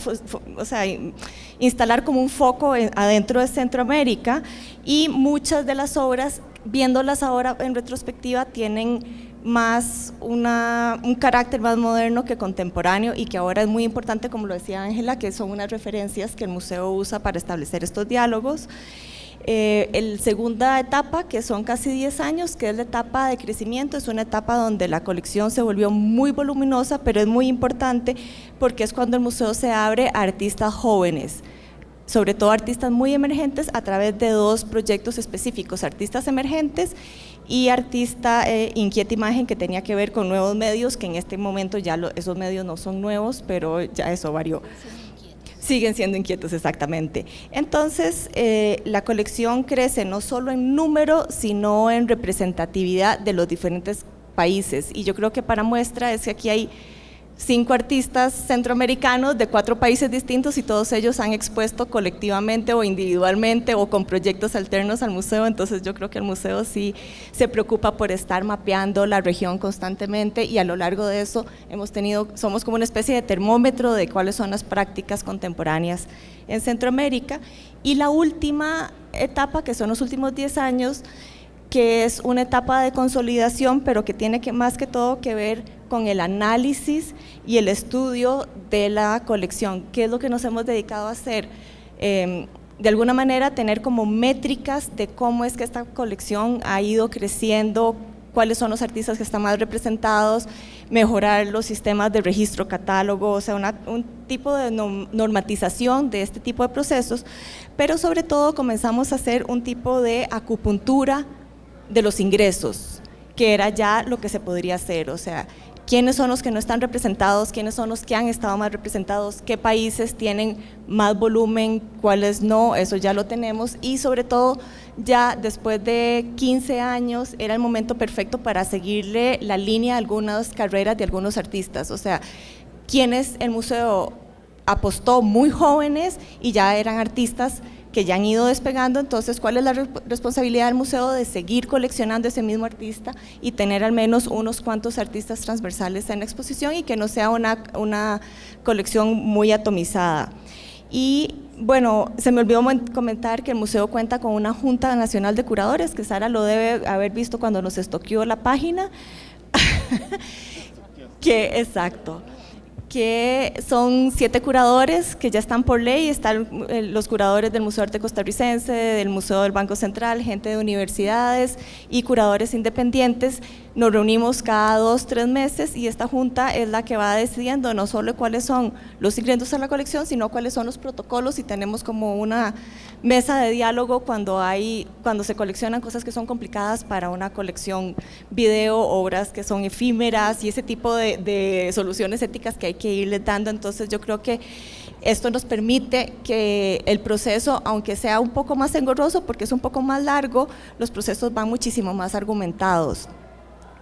[SPEAKER 4] instalar como un foco adentro de Centroamérica, y muchas de las obras, viéndolas ahora en retrospectiva, tienen más un carácter más moderno que contemporáneo y que ahora es muy importante, como lo decía Ángela, que son unas referencias que el museo usa para establecer estos diálogos. La segunda etapa, que son casi 10 años, que es la etapa de crecimiento, es una etapa donde la colección se volvió muy voluminosa, pero es muy importante porque es cuando el museo se abre a artistas jóvenes, sobre todo artistas muy emergentes, a través de 2 proyectos específicos: artistas emergentes y artista inquieta imagen, que tenía que ver con nuevos medios, que en este momento ya esos medios no son nuevos, pero ya eso varió. Siguen siendo inquietos, exactamente. Entonces, la colección crece no solo en número, sino en representatividad de los diferentes países. Y yo creo que para muestra es que aquí hay 5 artistas centroamericanos de 4 países distintos y todos ellos han expuesto colectivamente o individualmente o con proyectos alternos al museo. Entonces yo creo que el museo sí se preocupa por estar mapeando la región constantemente, y a lo largo de eso somos como una especie de termómetro de cuáles son las prácticas contemporáneas en Centroamérica. Y la última etapa, que son los últimos 10 años, que es una etapa de consolidación, pero que tiene más que todo que ver con el análisis y el estudio de la colección, que es lo que nos hemos dedicado a hacer. de alguna manera tener como métricas de cómo es que esta colección ha ido creciendo, cuáles son los artistas que están más representados, mejorar los sistemas de registro, catálogo, o sea, un tipo de normatización de este tipo de procesos, pero sobre todo comenzamos a hacer un tipo de acupuntura de los ingresos, que era ya lo que se podría hacer, o sea, quiénes son los que no están representados, quiénes son los que han estado más representados, qué países tienen más volumen, cuáles no, eso ya lo tenemos, y sobre todo ya después de 15 años era el momento perfecto para seguirle la línea a algunas carreras de algunos artistas, o sea, quienes el museo apostó muy jóvenes y ya eran artistas que ya han ido despegando, entonces ¿cuál es la responsabilidad del museo de seguir coleccionando ese mismo artista y tener al menos unos cuantos artistas transversales en la exposición y que no sea una colección muy atomizada? Y bueno, se me olvidó comentar que el museo cuenta con una Junta Nacional de Curadores, que Sara lo debe haber visto cuando nos estoqueó la página, exacto, que son 7 curadores que ya están por ley, están los curadores del Museo de Arte Costarricense, del Museo del Banco Central, gente de universidades y curadores independientes. Nos reunimos cada 2-3 meses y esta junta es la que va decidiendo no solo cuáles son los ingresos a la colección, sino cuáles son los protocolos, y tenemos como una mesa de diálogo cuando se coleccionan cosas que son complicadas para una colección, video, obras que son efímeras y ese tipo de soluciones éticas que hay que irles dando. Entonces yo creo que esto nos permite que el proceso, aunque sea un poco más engorroso porque es un poco más largo, los procesos van muchísimo más argumentados.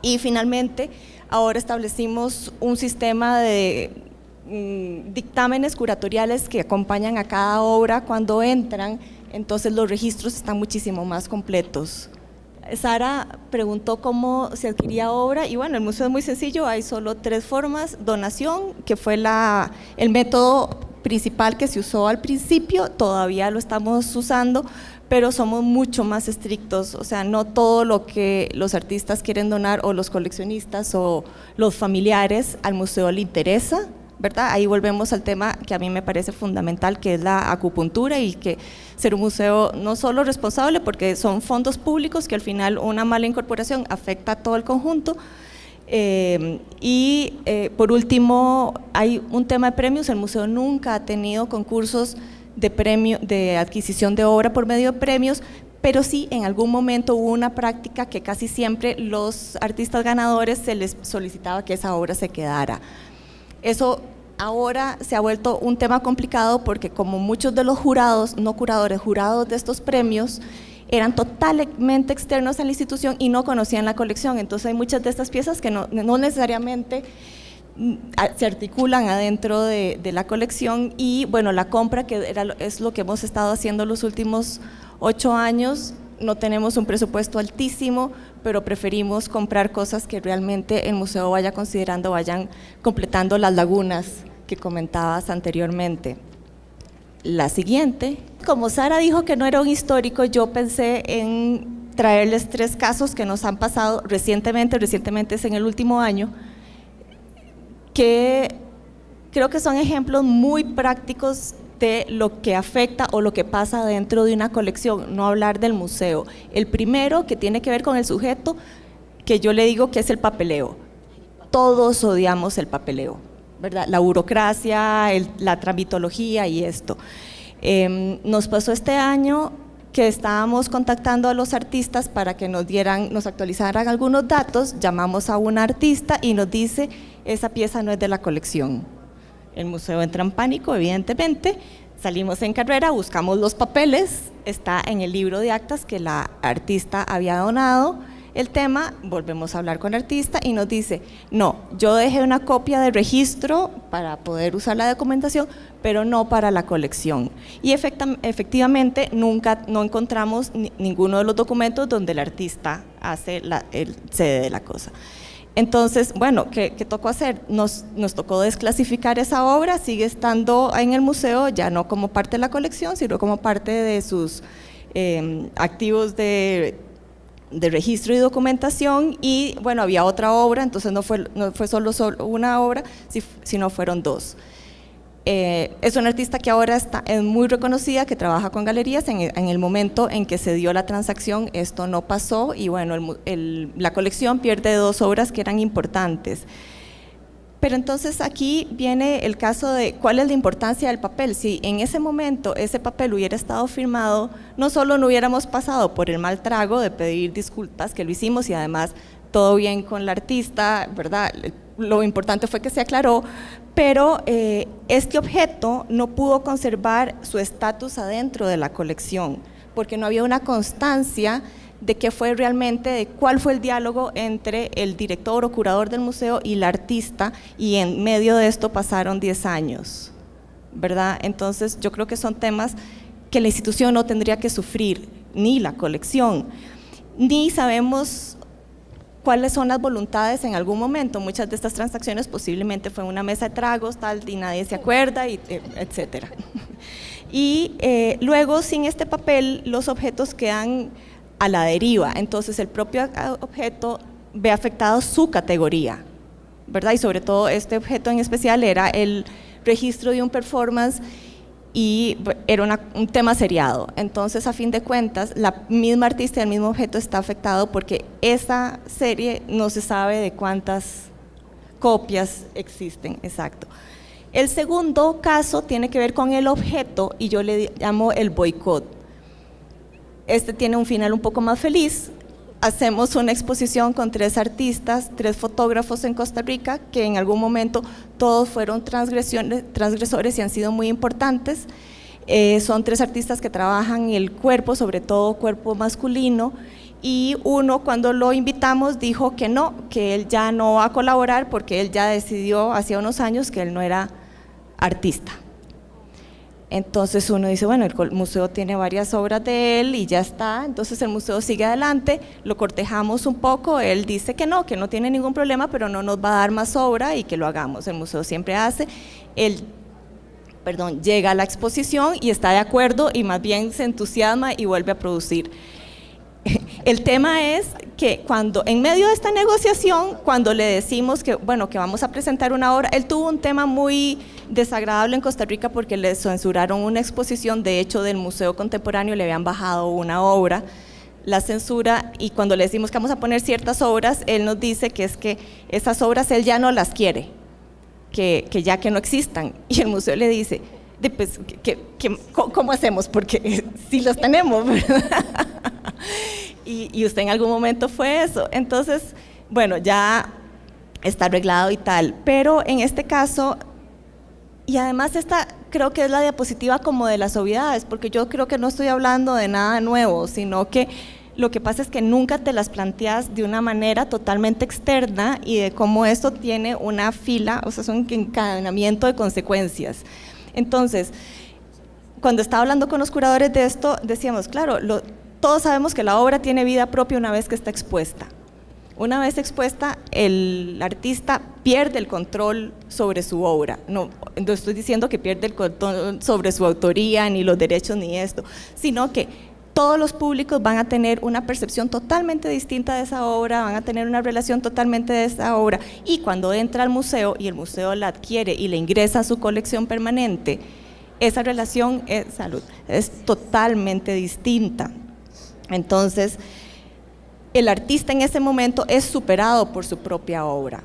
[SPEAKER 4] Y finalmente, ahora establecimos un sistema de dictámenes curatoriales que acompañan a cada obra cuando entran, entonces los registros están muchísimo más completos. Sara preguntó cómo se adquiría obra, y bueno, el museo es muy sencillo, hay solo 3 formas: donación, que fue el método principal que se usó al principio, todavía lo estamos usando, pero somos mucho más estrictos, o sea, no todo lo que los artistas quieren donar o los coleccionistas o los familiares al museo le interesa, ¿verdad? Ahí volvemos al tema que a mí me parece fundamental, que es la acupuntura, y que ser un museo no solo responsable, porque son fondos públicos que al final una mala incorporación afecta a todo el conjunto. Por último, hay un tema de premios. El museo nunca ha tenido concursos de adquisición de obra por medio de premios, pero sí en algún momento hubo una práctica que casi siempre los artistas ganadores se les solicitaba que esa obra se quedara. Eso ahora se ha vuelto un tema complicado porque como muchos de los jurados, no curadores, jurados de estos premios eran totalmente externos a la institución y no conocían la colección, entonces hay muchas de estas piezas que no necesariamente se articulan adentro de la colección. Y bueno, la compra, que es lo que hemos estado haciendo los últimos 8 años, no tenemos un presupuesto altísimo, pero preferimos comprar cosas que realmente el museo vaya considerando, vayan completando las lagunas que comentabas anteriormente. La siguiente, como Sara dijo que no era un histórico, yo pensé en traerles 3 casos que nos han pasado recientemente es en el último año, que creo que son ejemplos muy prácticos de lo que afecta o lo que pasa dentro de una colección, no hablar del museo. El primero, que tiene que ver con el sujeto, que yo le digo que es el papeleo. Todos odiamos el papeleo, ¿verdad? La burocracia, la tramitología y esto. Nos pasó este año que estábamos contactando a los artistas para que nos actualizaran algunos datos, llamamos a una artista y nos dice: esa pieza no es de la colección. El museo entra en pánico, evidentemente, salimos en carrera, buscamos los papeles, está en el libro de actas que la artista había donado el tema, volvemos a hablar con el artista y nos dice: no, yo dejé una copia de registro para poder usar la documentación, pero no para la colección. Y efectivamente no encontramos ninguno de los documentos donde el artista hace el sede de la cosa. Entonces, bueno, ¿qué tocó hacer? Nos tocó desclasificar esa obra, sigue estando en el museo, ya no como parte de la colección, sino como parte de sus activos de registro y documentación. Y bueno, había otra obra, entonces no fue solo una obra, sino fueron 2. es una artista que ahora es muy reconocida, que trabaja con galerías. En el momento en que se dio la transacción, esto no pasó y bueno, la colección pierde 2 obras que eran importantes. Pero entonces aquí viene el caso de cuál es la importancia del papel. Si en ese momento ese papel hubiera estado firmado, no solo no hubiéramos pasado por el mal trago de pedir disculpas, que lo hicimos y además todo bien con la artista, ¿verdad? Lo importante fue que se aclaró, pero este objeto no pudo conservar su estatus adentro de la colección, porque no había una constancia de qué fue realmente, de cuál fue el diálogo entre el director o curador del museo y la artista, y en medio de esto pasaron 10 años, ¿verdad? Entonces yo creo que son temas que la institución no tendría que sufrir, ni la colección, ni sabemos cuáles son las voluntades en algún momento. Muchas de estas transacciones posiblemente fue una mesa de tragos, tal, y nadie se acuerda, y, etcétera. Y luego, sin este papel, los objetos quedan a la deriva, entonces el propio objeto ve afectado su categoría, ¿verdad? Y sobre todo este objeto en especial era el registro de un performance y era un tema seriado, entonces a fin de cuentas la misma artista y el mismo objeto está afectado porque esa serie no se sabe de cuántas copias existen, exacto. El segundo caso tiene que ver con el objeto y yo le llamo el boicot. Este tiene un final un poco más feliz. Hacemos una exposición con 3 artistas, 3 fotógrafos en Costa Rica, que en algún momento todos fueron transgresores y han sido muy importantes. Son 3 artistas que trabajan el cuerpo, sobre todo cuerpo masculino, y uno, cuando lo invitamos, dijo que no, que él ya no va a colaborar porque él ya decidió hacía unos años que él no era artista. Entonces uno dice, bueno, el museo tiene varias obras de él y ya está, entonces el museo sigue adelante, lo cortejamos un poco, él dice que no tiene ningún problema, pero no nos va a dar más obra y que lo hagamos, el museo siempre hace, llega a la exposición y está de acuerdo y más bien se entusiasma y vuelve a producir. El tema es que cuando en medio de esta negociación, cuando le decimos que bueno, que vamos a presentar una obra, él tuvo un tema muy desagradable en Costa Rica porque le censuraron una exposición, de hecho del Museo Contemporáneo le habían bajado una obra, la censura, y cuando le decimos que vamos a poner ciertas obras, él nos dice que es que esas obras él ya no las quiere, que ya que no existan, y el museo le dice, pues, ¿cómo hacemos? Porque sí los tenemos, ¿verdad? Y usted en algún momento fue eso, entonces, bueno, ya está arreglado y tal, pero en este caso, y además esta creo que es la diapositiva como de las obviedades, porque yo creo que no estoy hablando de nada nuevo, sino que lo que pasa es que nunca te las planteas de una manera totalmente externa y de cómo esto tiene una fila, o sea, es un encadenamiento de consecuencias. Entonces, cuando estaba hablando con los curadores de esto, decíamos, claro, todos sabemos que la obra tiene vida propia una vez que está expuesta. Una vez expuesta, el artista pierde el control sobre su obra. No estoy diciendo que pierde el control sobre su autoría, ni los derechos, ni esto, sino que todos los públicos van a tener una percepción totalmente distinta de esa obra, van a tener una relación totalmente de esa obra, y cuando entra al museo y el museo la adquiere y le ingresa a su colección permanente, esa relación es totalmente distinta. Entonces, el artista en ese momento es superado por su propia obra.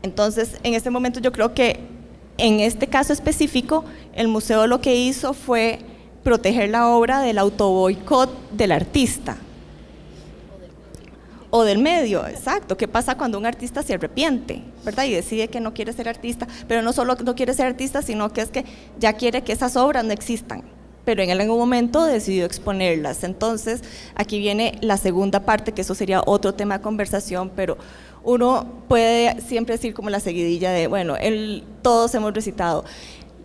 [SPEAKER 4] Entonces, en ese momento yo creo que en este caso específico, el museo lo que hizo fue proteger la obra del autoboicot del artista o del medio, exacto. ¿Qué pasa cuando un artista se arrepiente, verdad? Y decide que no quiere ser artista, pero no solo no quiere ser artista, sino que es que ya quiere que esas obras no existan, pero en algún momento decidió exponerlas. Entonces, aquí viene la segunda parte, que eso sería otro tema de conversación, pero uno puede siempre decir como la seguidilla de, bueno, todos hemos recitado,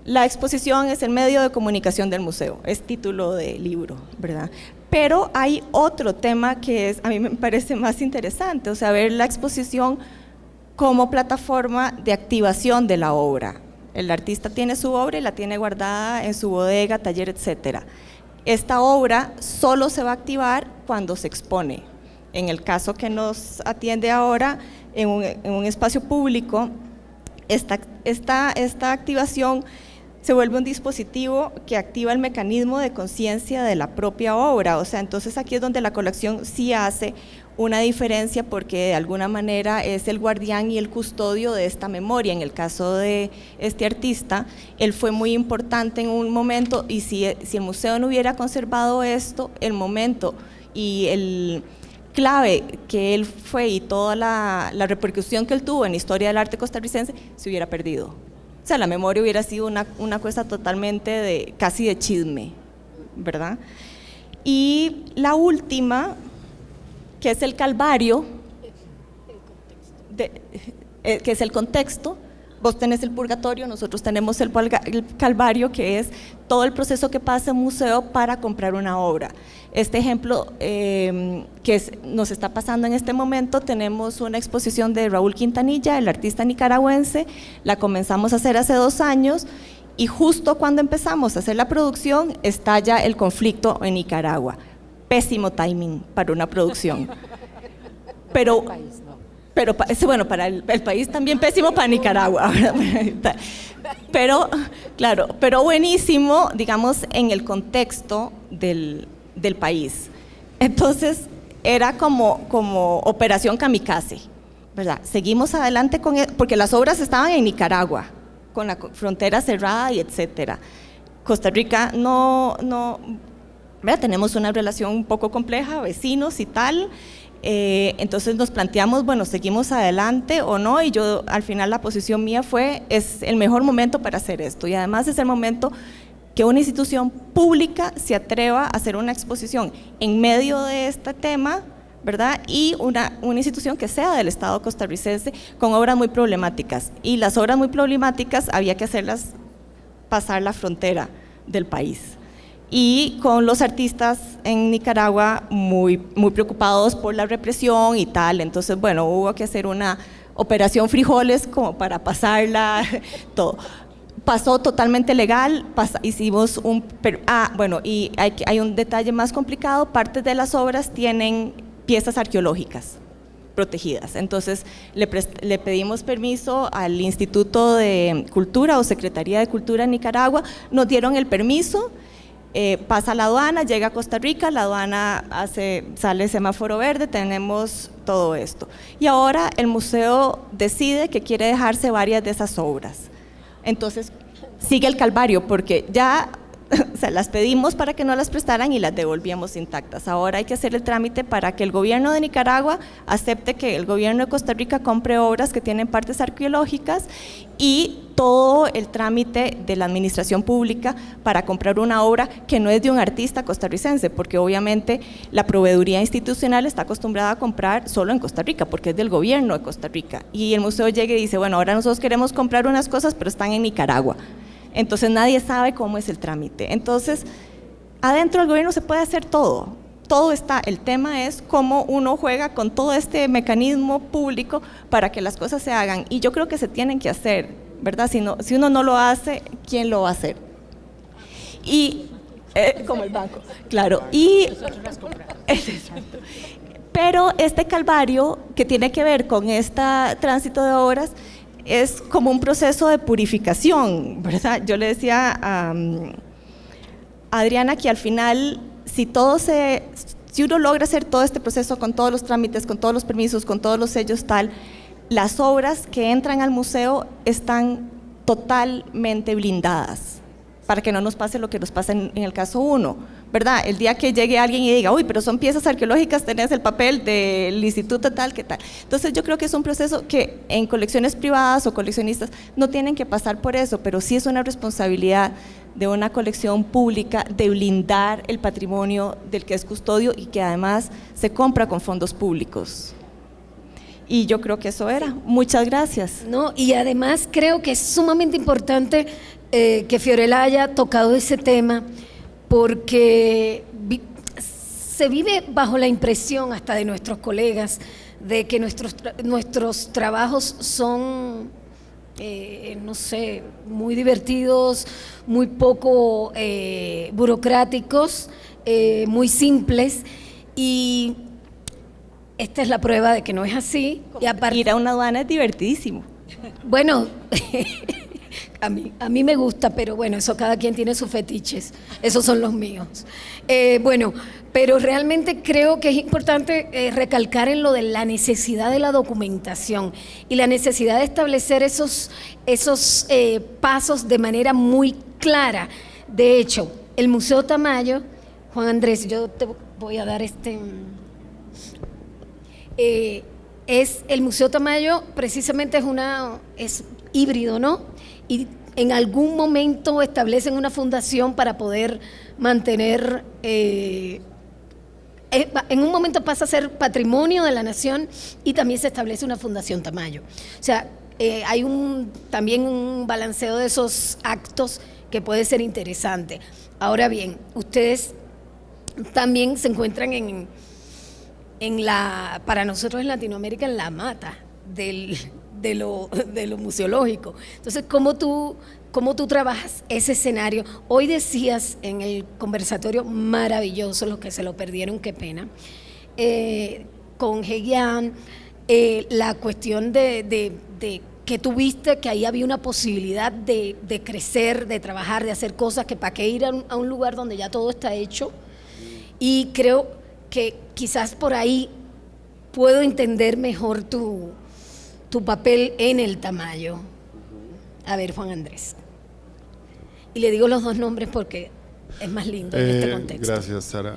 [SPEAKER 4] la exposición es el medio de comunicación del museo, es título de libro, ¿verdad? Pero hay otro tema que a mí me parece más interesante, o sea, ver la exposición como plataforma de activación de la obra. El artista tiene su obra y la tiene guardada en su bodega, taller, etcétera. Esta obra solo se va a activar cuando se expone. En el caso que nos atiende ahora, en un espacio público, esta activación se vuelve un dispositivo que activa el mecanismo de conciencia de la propia obra. O sea, entonces aquí es donde la colección sí hace una diferencia, porque de alguna manera es el guardián y el custodio de esta memoria. En el caso de este artista, él fue muy importante en un momento, y si el museo no hubiera conservado esto, el momento y el clave que él fue y toda la repercusión que él tuvo en la historia del arte costarricense se hubiera perdido. O sea, la memoria hubiera sido una cosa totalmente casi de chisme, ¿verdad? Y la última, que es el Calvario, que es el contexto. Vos tenés el purgatorio, nosotros tenemos el Calvario, que es todo el proceso que pasa en un museo para comprar una obra. Este ejemplo nos está pasando en este momento, tenemos una exposición de Raúl Quintanilla, el artista nicaragüense, la comenzamos a hacer hace 2 años, y justo cuando empezamos a hacer la producción estalla el conflicto en Nicaragua. Pésimo timing para una producción. Pero bueno, para el país también pésimo, para Nicaragua. Pero, claro, pero buenísimo, digamos, en el contexto del país. Entonces, era como operación kamikaze, ¿verdad? Seguimos adelante porque las obras estaban en Nicaragua, con la frontera cerrada y etcétera. Costa Rica ¿verdad? Tenemos una relación un poco compleja, vecinos y tal. Entonces nos planteamos, bueno, ¿seguimos adelante o no? Y yo, al final, la posición mía fue, es el mejor momento para hacer esto, y además es el momento que una institución pública se atreva a hacer una exposición en medio de este tema, ¿verdad? Y una institución que sea del Estado costarricense, con obras muy problemáticas, y las obras muy problemáticas había que hacerlas pasar la frontera del país. Y con los artistas en Nicaragua muy preocupados por la represión y tal. Entonces, bueno, hubo que hacer una operación frijoles como para pasarla, todo. Pasó totalmente legal, hicimos bueno, y hay un detalle más complicado: partes de las obras tienen piezas arqueológicas protegidas. Entonces, le pedimos permiso al Instituto de Cultura o Secretaría de Cultura en Nicaragua, nos dieron el permiso. Pasa la aduana, llega a Costa Rica, la aduana sale semáforo verde, tenemos todo esto. Y ahora el museo decide que quiere dejarse varias de esas obras. Entonces sigue el calvario, porque ya las pedimos para que no las prestaran y las devolvíamos intactas. Ahora hay que hacer el trámite para que el gobierno de Nicaragua acepte que el gobierno de Costa Rica compre obras que tienen partes arqueológicas, y todo el trámite de la administración pública para comprar una obra que no es de un artista costarricense, porque obviamente la proveeduría institucional está acostumbrada a comprar solo en Costa Rica, porque es del gobierno de Costa Rica, y el museo llega y dice, bueno, ahora nosotros queremos comprar unas cosas, pero están en Nicaragua. Entonces nadie sabe cómo es el trámite. Entonces, adentro del gobierno se puede hacer todo está. El tema es cómo uno juega con todo este mecanismo público para que las cosas se hagan, y yo creo que se tienen que hacer, ¿verdad? Si uno no lo hace, ¿quién lo va a hacer? Y como el banco, claro. Y pero este calvario que tiene que ver con este tránsito de obras es como un proceso de purificación, ¿verdad? Yo le decía a Adriana que al final, si uno logra hacer todo este proceso con todos los trámites, con todos los permisos, con todos los sellos, tal, las obras que entran al museo están totalmente blindadas para que no nos pase lo que nos pasa en el caso 1, ¿verdad? El día que llegue alguien y diga, uy, pero son piezas arqueológicas, tenés el papel del instituto tal, ¿qué tal? Entonces yo creo que es un proceso que en colecciones privadas o coleccionistas no tienen que pasar por eso, pero sí es una responsabilidad de una colección pública de blindar el patrimonio del que es custodio y que además se compra con fondos públicos. Y yo creo que eso era. Muchas gracias.
[SPEAKER 1] No, y además creo que es sumamente importante que Fiorella haya tocado ese tema, porque se vive bajo la impresión hasta de nuestros colegas de que nuestros trabajos son, no sé, muy divertidos, muy poco burocráticos, muy simples, y esta es la prueba de que no es así.
[SPEAKER 4] Y ir a una aduana es divertidísimo.
[SPEAKER 1] Bueno, A mí me gusta, pero bueno, eso cada quien tiene sus fetiches, esos son los míos. Bueno, pero realmente creo que es importante recalcar en lo de la necesidad de la documentación y la necesidad de establecer esos pasos de manera muy clara. De hecho, el Museo Tamayo, Juan Andrés, yo te voy a dar es el Museo Tamayo, precisamente es híbrido, ¿no? Y en algún momento establecen una fundación para poder mantener, en un momento pasa a ser patrimonio de la nación y también se establece una fundación Tamayo. O sea, hay también un balanceo de esos actos que puede ser interesante. Ahora bien, ustedes también se encuentran para nosotros en Latinoamérica, en la mata de lo museológico. Entonces, ¿cómo tú trabajas ese escenario? Hoy decías en el conversatorio maravilloso, los que se lo perdieron, qué pena, con Hegian, la cuestión de que tuviste que ahí había una posibilidad de crecer, de trabajar, de hacer cosas, que para qué ir a un lugar donde ya todo está hecho. Y creo que quizás por ahí puedo entender mejor tu papel en el Tamayo. A ver, Juan Andrés. Y le digo los dos nombres porque es más lindo en este contexto.
[SPEAKER 5] Gracias, Sara.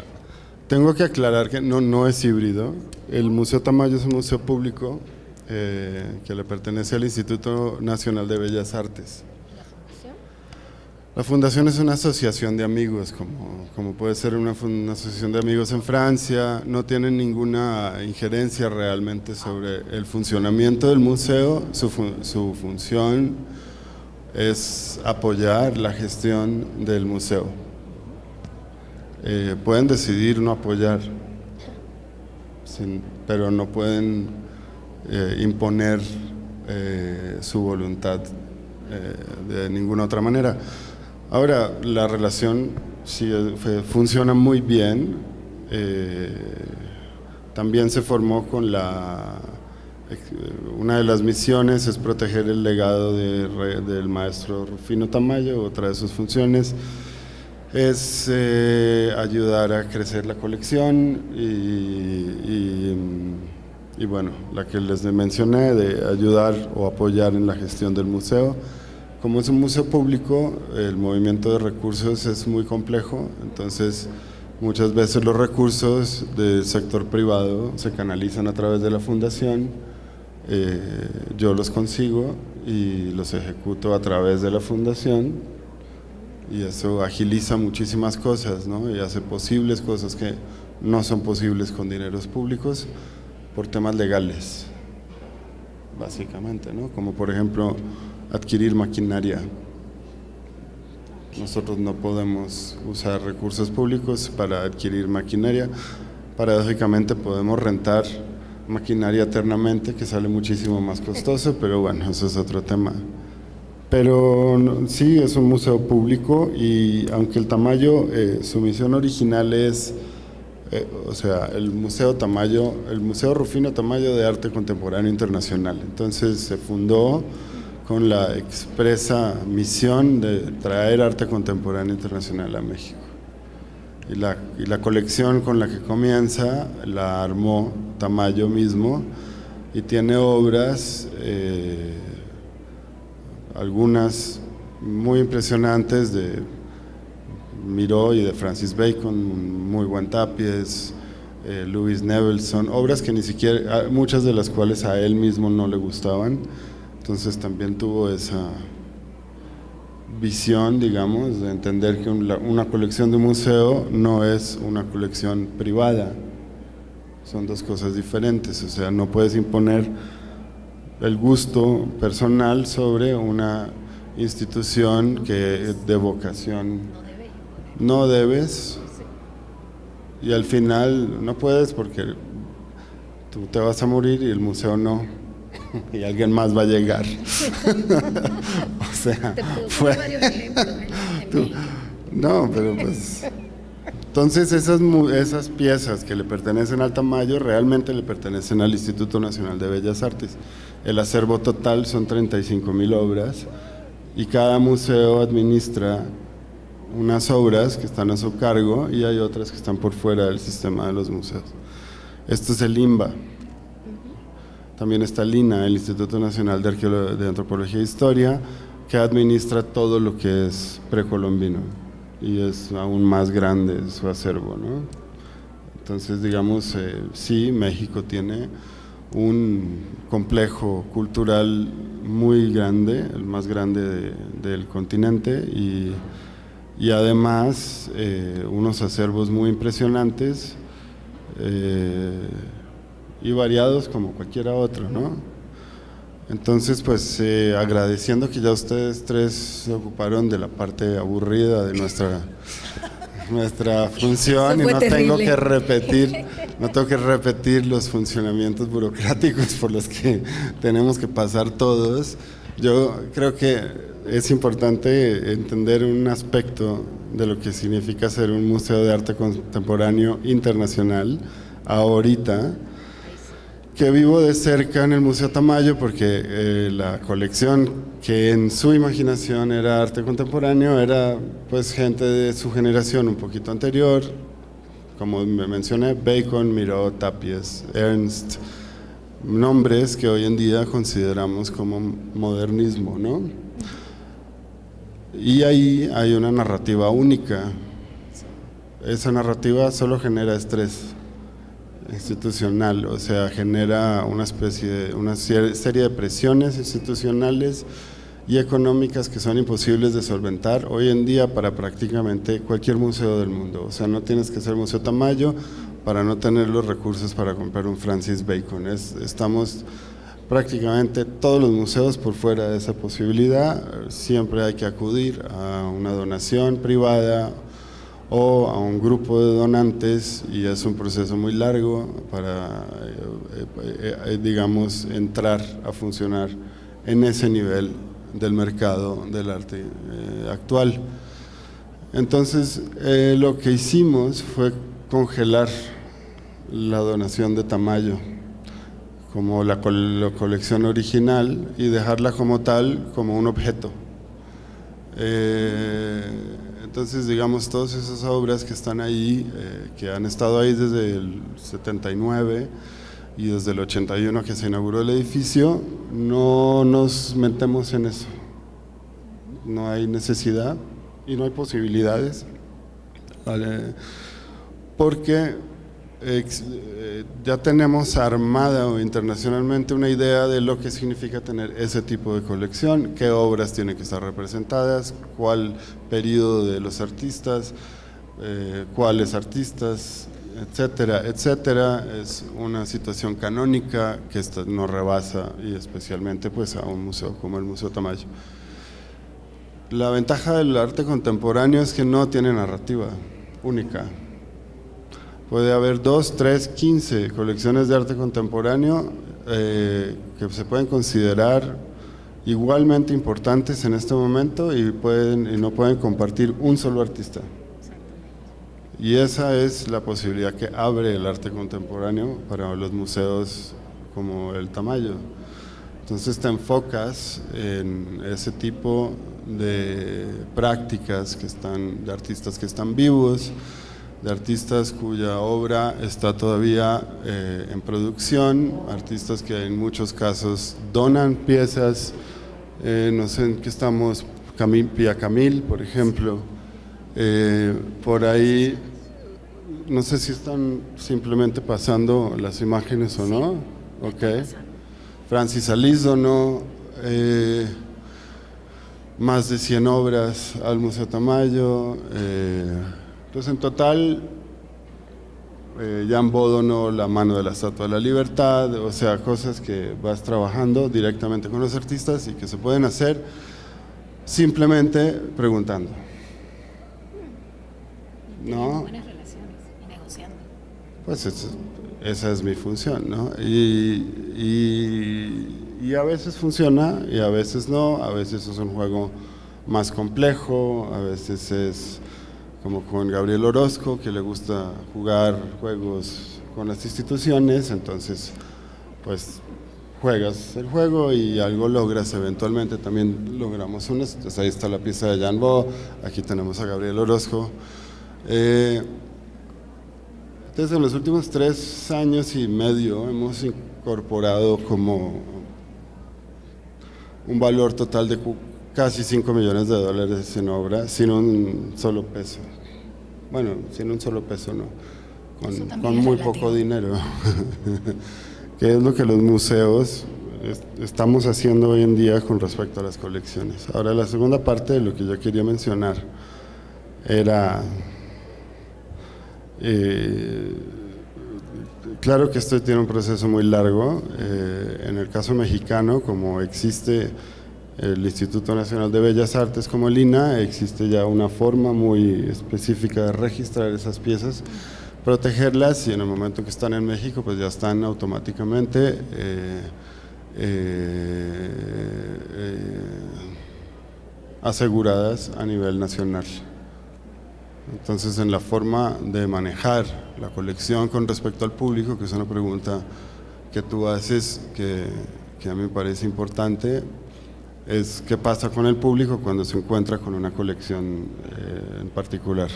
[SPEAKER 5] Tengo que aclarar que no es híbrido. El Museo Tamayo es un museo público que le pertenece al Instituto Nacional de Bellas Artes. La fundación es una asociación de amigos, como puede ser una asociación de amigos en Francia. No tienen ninguna injerencia realmente sobre el funcionamiento del museo. Su función es apoyar la gestión del museo. Pueden decidir no apoyar, pero no pueden imponer su voluntad de ninguna otra manera. Ahora, la relación sí funciona muy bien. También se formó con una de las misiones es proteger el legado del maestro Rufino Tamayo. Otra de sus funciones es ayudar a crecer la colección y bueno, la que les mencioné de ayudar o apoyar en la gestión del museo. Como es un museo público, el movimiento de recursos es muy complejo, entonces muchas veces los recursos del sector privado se canalizan a través de la fundación, yo los consigo y los ejecuto a través de la fundación y eso agiliza muchísimas cosas, ¿no? Y hace posibles cosas que no son posibles con dineros públicos por temas legales, básicamente, ¿no? Como por ejemplo adquirir maquinaria. Nosotros no podemos usar recursos públicos para adquirir maquinaria. Paradójicamente podemos rentar maquinaria eternamente, que sale muchísimo más costoso, pero bueno, eso es otro tema. Pero sí, es un museo público y aunque el Tamayo, su misión original es, o sea, el Museo Rufino Tamayo de Arte Contemporáneo Internacional. Entonces se fundó con la expresa misión de traer arte contemporáneo internacional a México. Y la colección con la que comienza la armó Tamayo mismo y tiene obras, algunas muy impresionantes de Miró y de Francis Bacon, muy buen tapies, Louis Nevelson, obras que ni siquiera, muchas de las cuales a él mismo no le gustaban. Entonces también tuvo esa visión, digamos, de entender que una colección de un museo no es una colección privada, son dos cosas diferentes, o sea, no puedes imponer el gusto personal sobre una institución que de vocación no debes, y al final no puedes porque tú te vas a morir y el museo no. Y alguien más va a llegar. O sea, fue varios ejemplos no, pero pues entonces esas piezas que le pertenecen al Tamayo realmente le pertenecen al Instituto Nacional de Bellas Artes. El acervo total son 35,000 obras y cada museo administra unas obras que están a su cargo y hay otras que están por fuera del sistema de los museos. Esto es el INBA. También está el INA, el Instituto Nacional de Antropología e Historia, que administra todo lo que es precolombino y es aún más grande su acervo, ¿no? Entonces, digamos, sí, México tiene un complejo cultural muy grande, el más grande del continente, y además unos acervos muy impresionantes y variados como cualquiera otro, ¿no? Entonces, pues agradeciendo que ya ustedes tres se ocuparon de la parte aburrida de nuestra función y no tengo que repetir los funcionamientos burocráticos por los que tenemos que pasar todos. Yo creo que es importante entender un aspecto de lo que significa ser un museo de arte contemporáneo internacional ahorita, que vivo de cerca en el Museo Tamayo porque la colección que en su imaginación era arte contemporáneo era pues gente de su generación un poquito anterior, como me mencioné, Bacon, Miró, Tapies, Ernst, nombres que hoy en día consideramos como modernismo, ¿no? Y ahí hay una narrativa única. Esa narrativa solo genera estrés institucional, o sea, genera una serie de presiones institucionales y económicas que son imposibles de solventar hoy en día para prácticamente cualquier museo del mundo. O sea, no tienes que ser Museo Tamayo para no tener los recursos para comprar un Francis Bacon. Estamos prácticamente todos los museos por fuera de esa posibilidad. Siempre hay que acudir a una donación privada o a un grupo de donantes y es un proceso muy largo para, digamos, entrar a funcionar en ese nivel del mercado del arte actual. Entonces, lo que hicimos fue congelar la donación de Tamayo como la colección original y dejarla como tal, como un objeto. Entonces, digamos, todas esas obras que están ahí, que han estado ahí desde el 79 y desde el 81 que se inauguró el edificio, no nos metemos en eso. No hay necesidad y no hay posibilidades, ¿vale? Porque ya tenemos armada internacionalmente una idea de lo que significa tener ese tipo de colección, qué obras tienen que estar representadas, cuál periodo de los artistas, cuáles artistas, etcétera, etcétera. Es una situación canónica que nos rebasa y especialmente pues a un museo como el Museo Tamayo. La ventaja del arte contemporáneo es que no tiene narrativa única. Puede haber 2, 3, 15 colecciones de arte contemporáneo que se pueden considerar igualmente importantes en este momento y no pueden compartir un solo artista. Y esa es la posibilidad que abre el arte contemporáneo para los museos como el Tamayo. Entonces te enfocas en ese tipo de prácticas de artistas que están vivos, de artistas cuya obra está todavía en producción, artistas que en muchos casos donan piezas, no sé en qué estamos, Pia Camil, por ejemplo, por ahí, no sé si están simplemente pasando las imágenes o no, ok. Francis Alice donó más de 100 obras al Museo Tamayo. Entonces, en total, Jan Bo donó la mano de la Estatua de la Libertad, o sea, cosas que vas trabajando directamente con los artistas y que se pueden hacer simplemente preguntando. ¿No?
[SPEAKER 1] Buenas relaciones y negociando.
[SPEAKER 5] Pues esa es mi función, ¿no? Y a veces funciona y a veces no, a veces es un juego más complejo, a veces es como con Gabriel Orozco, que le gusta jugar juegos con las instituciones, entonces pues juegas el juego y algo logras, eventualmente también logramos unas. Entonces ahí está la pieza de Jan Bo, aquí tenemos a Gabriel Orozco. Entonces en los últimos 3 años y medio hemos incorporado como un valor total de casi $5 millones en obra, sin un solo peso. Bueno, sin un solo peso no, con muy poco dinero. Que es lo que los museos estamos haciendo hoy en día con respecto a las colecciones. Ahora, la segunda parte de lo que yo quería mencionar era, claro que esto tiene un proceso muy largo. En el caso mexicano, como existe el Instituto Nacional de Bellas Artes como el INAH, existe ya una forma muy específica de registrar esas piezas, protegerlas, y en el momento que están en México pues ya están automáticamente aseguradas a nivel nacional. Entonces, en la forma de manejar la colección con respecto al público, que es una pregunta que tú haces que a mí me parece importante, es qué pasa con el público cuando se encuentra con una colección en particular.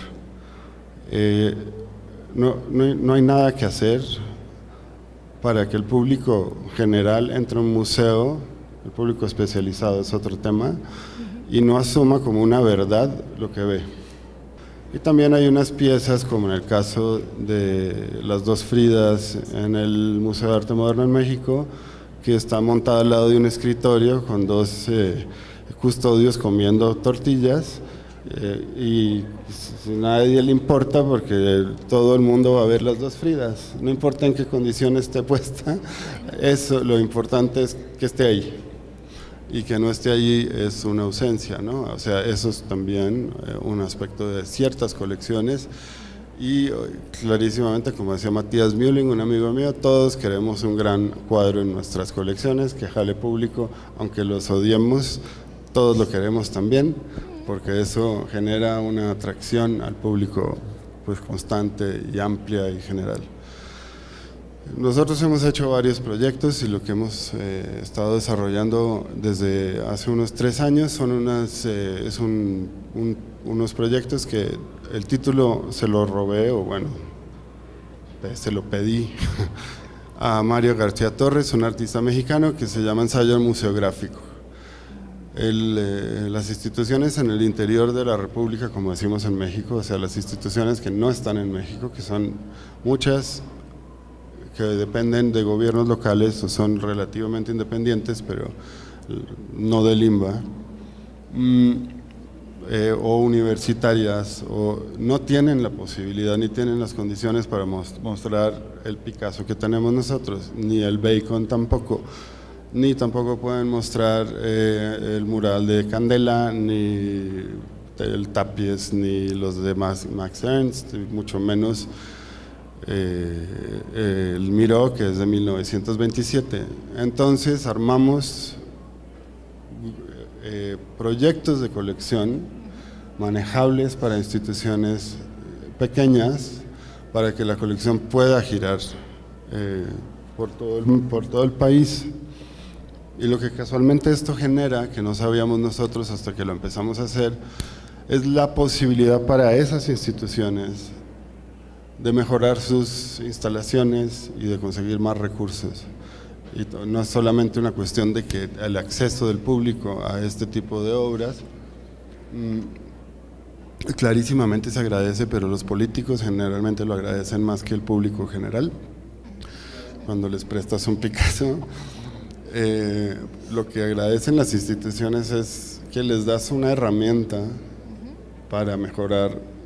[SPEAKER 5] No hay nada que hacer para que el público general entre a un museo, el público especializado es otro tema, y no asuma como una verdad lo que ve. Y también hay unas piezas, como en el caso de las 2 Fridas en el Museo de Arte Moderno en México, que está montada al lado de un escritorio con 2 custodios comiendo tortillas, y a nadie le importa porque todo el mundo va a ver las 2 Fridas, no importa en qué condición esté puesta. Eso, lo importante es que esté ahí, y que no esté allí es una ausencia, ¿no? O sea, eso es también un aspecto de ciertas colecciones. Y clarísimamente, como decía Matías Mühling, un amigo mío, todos queremos un gran cuadro en nuestras colecciones que jale público, aunque los odiemos, todos lo queremos también, porque eso genera una atracción al público pues constante y amplia y general. Nosotros hemos hecho varios proyectos, y lo que hemos estado desarrollando desde hace unos 3 años son unos proyectos que el título se lo robé, o bueno, se lo pedí a Mario García Torres, un artista mexicano, que se llama Ensayo museográfico. Las instituciones en el interior de la República, como decimos en México, o sea, las instituciones que no están en México, que son muchas, que dependen de gobiernos locales o son relativamente independientes, pero no del INBA, o universitarias, o no tienen la posibilidad ni tienen las condiciones para mostrar el Picasso que tenemos nosotros, ni el Bacon tampoco, ni tampoco pueden mostrar el mural de Candela, ni el Tapies, ni los de Max Ernst, mucho menos el Miró, que es de 1927. Entonces armamos proyectos de colección manejables para instituciones pequeñas, para que la colección pueda girar por todo el país. Y lo que casualmente esto genera, que no sabíamos nosotros hasta que lo empezamos a hacer, es la posibilidad para esas instituciones de mejorar sus instalaciones y de conseguir más recursos. Y no es solamente una cuestión de que el acceso del público a este tipo de obras clarísimamente se agradece, pero los políticos generalmente lo agradecen más que el público general. Cuando les prestas un Picasso, lo que agradecen las instituciones es que les das una herramienta para mejorar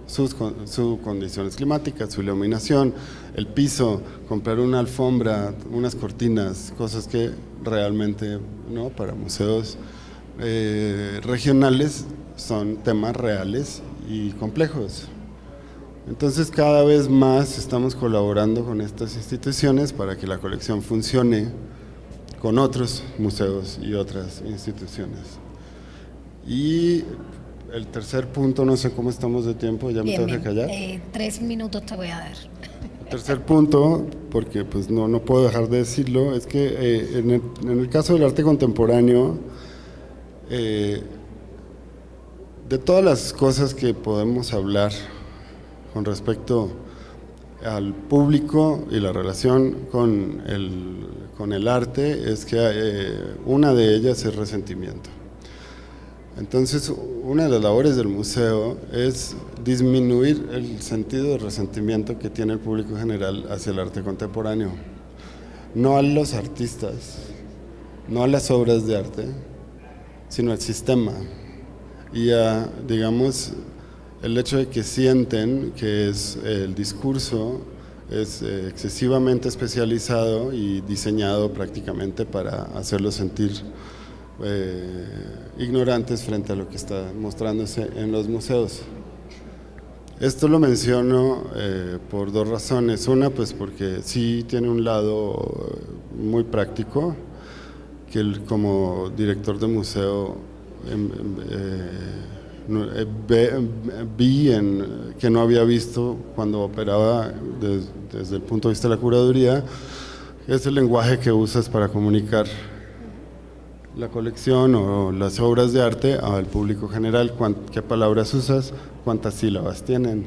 [SPEAKER 5] sus condiciones climáticas, su iluminación, el piso, comprar una alfombra, unas cortinas, cosas que realmente, ¿no?, para museos regionales son temas reales y complejos. Entonces, cada vez más estamos colaborando con estas instituciones para que la colección funcione con otros museos y otras instituciones. Y el tercer punto, no sé cómo estamos de tiempo, ya me tengo que callar.
[SPEAKER 1] 3 minutos te voy a dar.
[SPEAKER 5] El tercer punto, porque pues no puedo dejar de decirlo, es que en el caso del arte contemporáneo, de todas las cosas que podemos hablar con respecto al público y la relación con el arte, es que una de ellas es resentimiento. Entonces, una de las labores del museo es disminuir el sentido de resentimiento que tiene el público general hacia el arte contemporáneo. No a los artistas, no a las obras de arte, sino al sistema. Y a, digamos, el hecho de que sienten que el discurso es excesivamente especializado y diseñado prácticamente para hacerlos sentir ignorantes frente a lo que está mostrándose en los museos. Esto lo menciono por dos razones. Una, pues porque sí tiene un lado muy práctico, que como director de museo vi que no había visto cuando operaba desde el punto de vista de la curaduría, es el lenguaje que usas para comunicar la colección o las obras de arte al público general. ¿Qué palabras usas? ¿Cuántas sílabas tienen?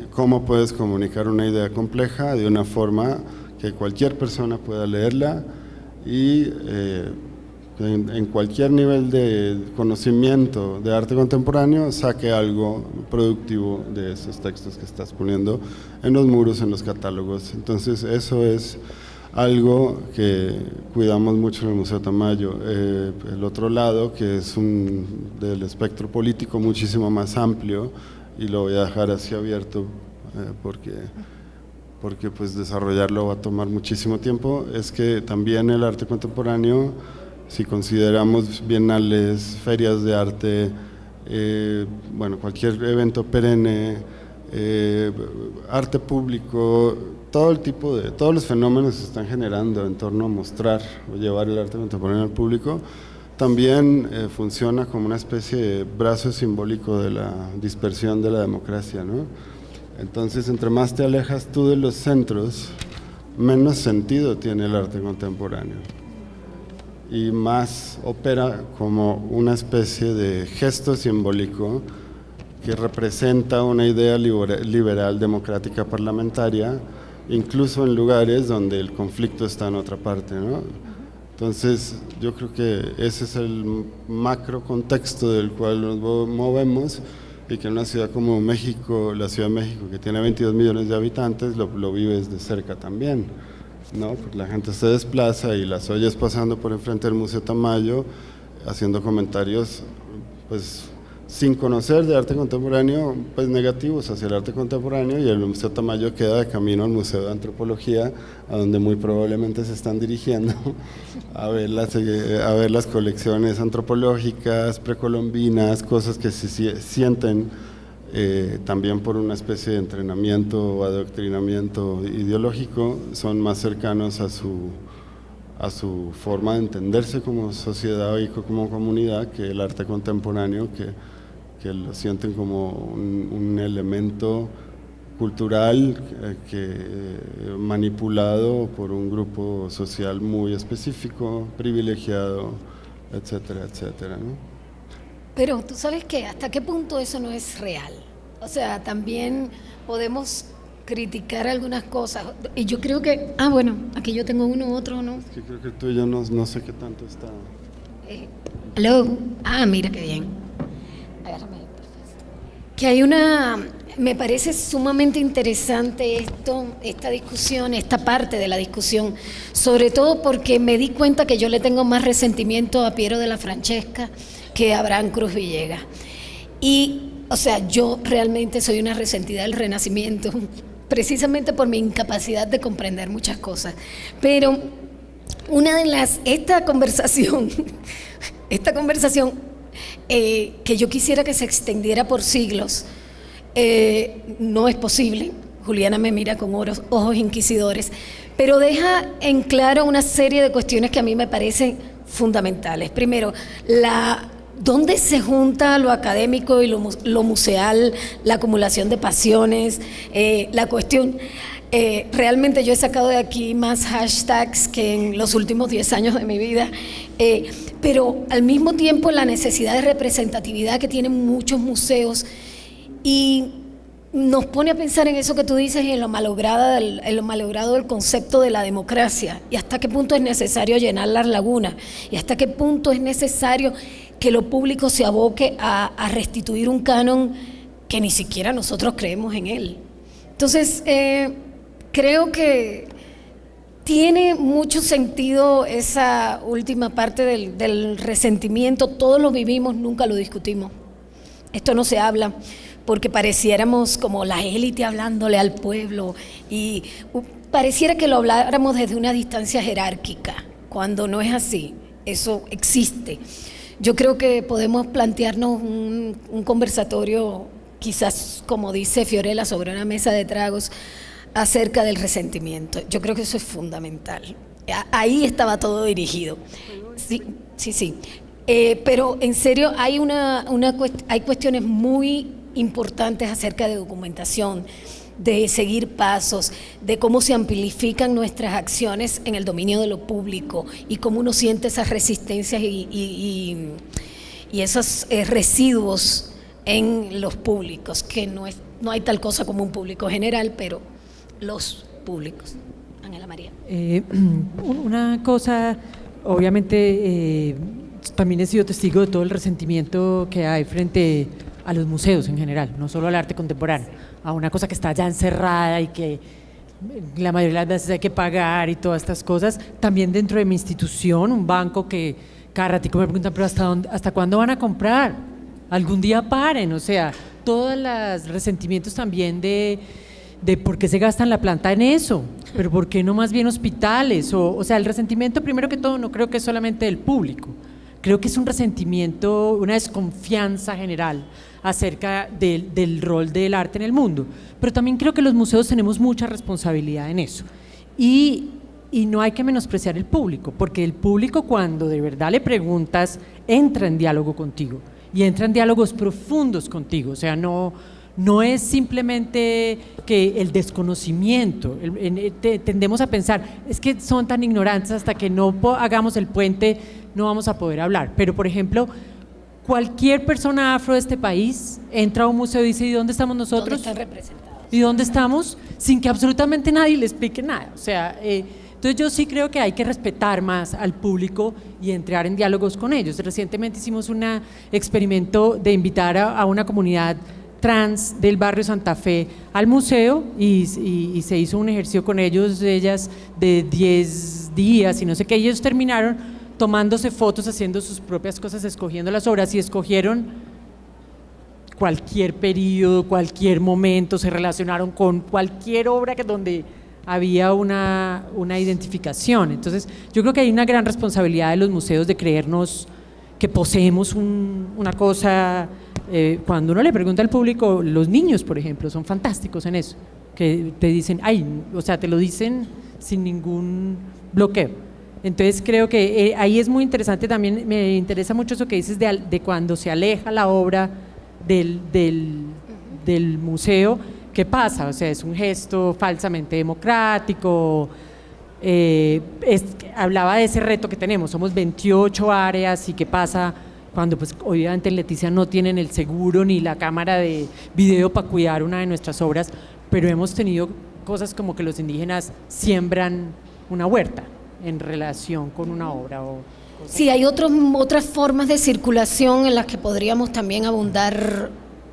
[SPEAKER 5] ¿Cómo puedes comunicar una idea compleja de una forma que cualquier persona pueda leerla y en cualquier nivel de conocimiento de arte contemporáneo saque algo productivo de esos textos que estás poniendo en los muros, en los catálogos? Entonces eso es algo que cuidamos mucho en el Museo Tamayo. El otro lado, que es del espectro político muchísimo más amplio, y lo voy a dejar así abierto porque pues desarrollarlo va a tomar muchísimo tiempo, es que también el arte contemporáneo, si consideramos bienales, ferias de arte, cualquier evento perenne, arte público, todos los fenómenos se están generando en torno a mostrar o llevar el arte contemporáneo al público, también funciona como una especie de brazo simbólico de la dispersión de la democracia, ¿no? Entonces, entre más te alejas tú de los centros, menos sentido tiene el arte contemporáneo y más opera como una especie de gesto simbólico que representa una idea liberal, democrática, parlamentaria, incluso en lugares donde el conflicto está en otra parte, ¿no? Entonces, yo creo que ese es el macro contexto del cual nos movemos, y que en una ciudad como México, la Ciudad de México, que tiene 22 millones de habitantes, lo vives de cerca también, ¿no? Porque la gente se desplaza y las oyes pasando por enfrente del Museo Tamayo, haciendo comentarios, pues, sin conocer de arte contemporáneo, pues negativos hacia el arte contemporáneo, y el Museo Tamayo queda de camino al Museo de Antropología, a donde muy probablemente se están dirigiendo a ver las colecciones antropológicas, precolombinas, cosas que se sienten también por una especie de entrenamiento o adoctrinamiento ideológico, son más cercanos a su forma de entenderse como sociedad y como comunidad que el arte contemporáneo, que lo sienten como un elemento cultural manipulado por un grupo social muy específico, privilegiado, etcétera, etcétera, ¿no?
[SPEAKER 1] Pero tú sabes que hasta qué punto eso no es real. O sea, también podemos criticar algunas cosas. Y yo creo que, aquí yo tengo otro, ¿no?
[SPEAKER 5] Es que creo que el tuyo no sé qué tanto está.
[SPEAKER 1] Hello. Mira qué bien. Agárrame. Que hay me parece sumamente interesante esta discusión, esta parte de la discusión, sobre todo porque me di cuenta que yo le tengo más resentimiento a Piero de la Francesca que a Abraham Cruz Villegas. Y, o sea, yo realmente soy una resentida del Renacimiento, precisamente por mi incapacidad de comprender muchas cosas. Pero esta conversación que yo quisiera que se extendiera por siglos, no es posible. Juliana me mira con ojos inquisidores, pero deja en claro una serie de cuestiones que a mí me parecen fundamentales. Primero, la ¿dónde se junta lo académico y lo museal, la acumulación de pasiones, la cuestión? Realmente yo he sacado de aquí más hashtags que en los últimos 10 años de mi vida, pero al mismo tiempo la necesidad de representatividad que tienen muchos museos, y nos pone a pensar en eso que tú dices, en lo malogrado del concepto de la democracia, y hasta qué punto es necesario llenar las lagunas, y hasta qué punto es necesario que lo público se aboque a restituir un canon que ni siquiera nosotros creemos en él. Entonces, creo que tiene mucho sentido esa última parte del resentimiento. Todos lo vivimos, nunca lo discutimos. Esto no se habla porque pareciéramos como la élite hablándole al pueblo, y pareciera que lo habláramos desde una distancia jerárquica, cuando no es así. Eso existe. Yo creo que podemos plantearnos un conversatorio, quizás como dice Fiorella, sobre una mesa de tragos, acerca del resentimiento. Yo creo que eso es fundamental. Ahí estaba todo dirigido. Sí. Pero en serio hay cuestiones muy importantes acerca de documentación, de seguir pasos, de cómo se amplifican nuestras acciones en el dominio de lo público y cómo uno siente esas resistencias y esos residuos en los públicos, que no hay tal cosa como un público general, pero los públicos. Ángela María.
[SPEAKER 3] Una cosa, obviamente, también he sido testigo de todo el resentimiento que hay frente a los museos en general, no solo al arte contemporáneo, a una cosa que está ya encerrada y que la mayoría de las veces hay que pagar y todas estas cosas. También dentro de mi institución, un banco que cada ratico me preguntan, pero ¿hasta cuándo van a comprar? Algún día paren, o sea, todos los resentimientos también de por qué se gastan la plata en eso, pero por qué no más bien hospitales, o sea, el resentimiento, primero que todo, no creo que es solamente del público, creo que es un resentimiento, una desconfianza general acerca del rol del arte en el mundo, pero también creo que los museos tenemos mucha responsabilidad en eso, y no hay que menospreciar el público, porque el público, cuando de verdad le preguntas, entra en diálogo contigo, y entra en diálogos profundos contigo, o sea, no es simplemente que el desconocimiento, tendemos a pensar, es que son tan ignorantes, hasta que no hagamos el puente no vamos a poder hablar, pero por ejemplo, cualquier persona afro de este país entra a un museo y dice, ¿y dónde estamos nosotros?
[SPEAKER 1] ¿Dónde están representados?
[SPEAKER 3] ¿Y dónde estamos? Sin que absolutamente nadie le explique nada, o sea, entonces yo sí creo que hay que respetar más al público y entrar en diálogos con ellos. Recientemente hicimos un experimento de invitar a una comunidad trans del barrio Santa Fe al museo y se hizo un ejercicio con ellos, ellas de 10 días y no sé qué, ellos terminaron tomándose fotos, haciendo sus propias cosas, escogiendo las obras, y escogieron cualquier periodo, cualquier momento, se relacionaron con cualquier obra donde había una identificación. Entonces yo creo que hay una gran responsabilidad de los museos de creernos que poseemos una cosa. Cuando uno le pregunta al público, los niños, por ejemplo, son fantásticos en eso, que te dicen, o sea, te lo dicen sin ningún bloqueo. Entonces creo que ahí es muy interesante, también me interesa mucho eso que dices de cuando se aleja la obra del museo, ¿qué pasa? O sea, es un gesto falsamente democrático. Hablaba de ese reto que tenemos, somos 28 áreas, y qué pasa cuando pues obviamente en Leticia no tienen el seguro ni la cámara de video para cuidar una de nuestras obras, pero hemos tenido cosas como que los indígenas siembran una huerta en relación con una obra.
[SPEAKER 1] Sí, hay otras formas de circulación en las que podríamos también abundar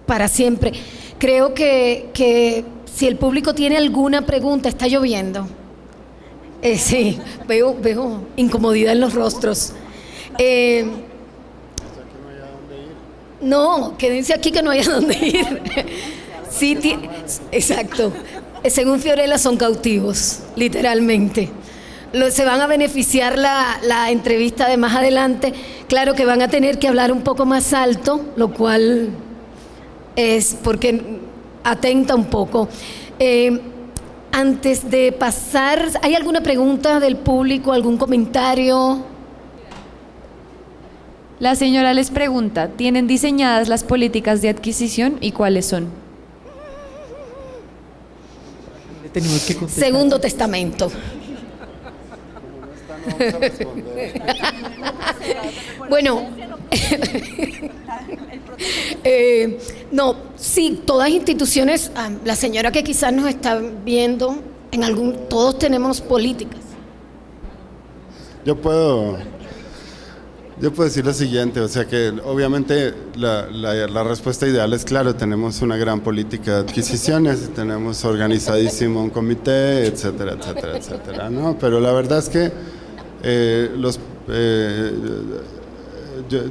[SPEAKER 1] para siempre. Creo que si el público tiene alguna pregunta, está lloviendo. Sí, veo incomodidad en los rostros. No, quédense aquí que no hay a dónde ir. Sí, exacto. Según Fiorella son cautivos, literalmente. Se van a beneficiar la entrevista de más adelante. Claro que van a tener que hablar un poco más alto, lo cual es porque atenta un poco. Antes de pasar, ¿hay alguna pregunta del público, algún comentario?
[SPEAKER 6] La señora les pregunta, ¿tienen diseñadas las políticas de adquisición y cuáles son?
[SPEAKER 3] Le tenemos que contestar.
[SPEAKER 1] Segundo testamento. Bueno, no, sí, todas instituciones, la señora que quizás nos está viendo, todos tenemos políticas.
[SPEAKER 5] Yo puedo decir lo siguiente, o sea que obviamente la respuesta ideal es claro, tenemos una gran política de adquisiciones, tenemos organizadísimo un comité, etcétera, etcétera, etcétera, ¿no? Pero la verdad es que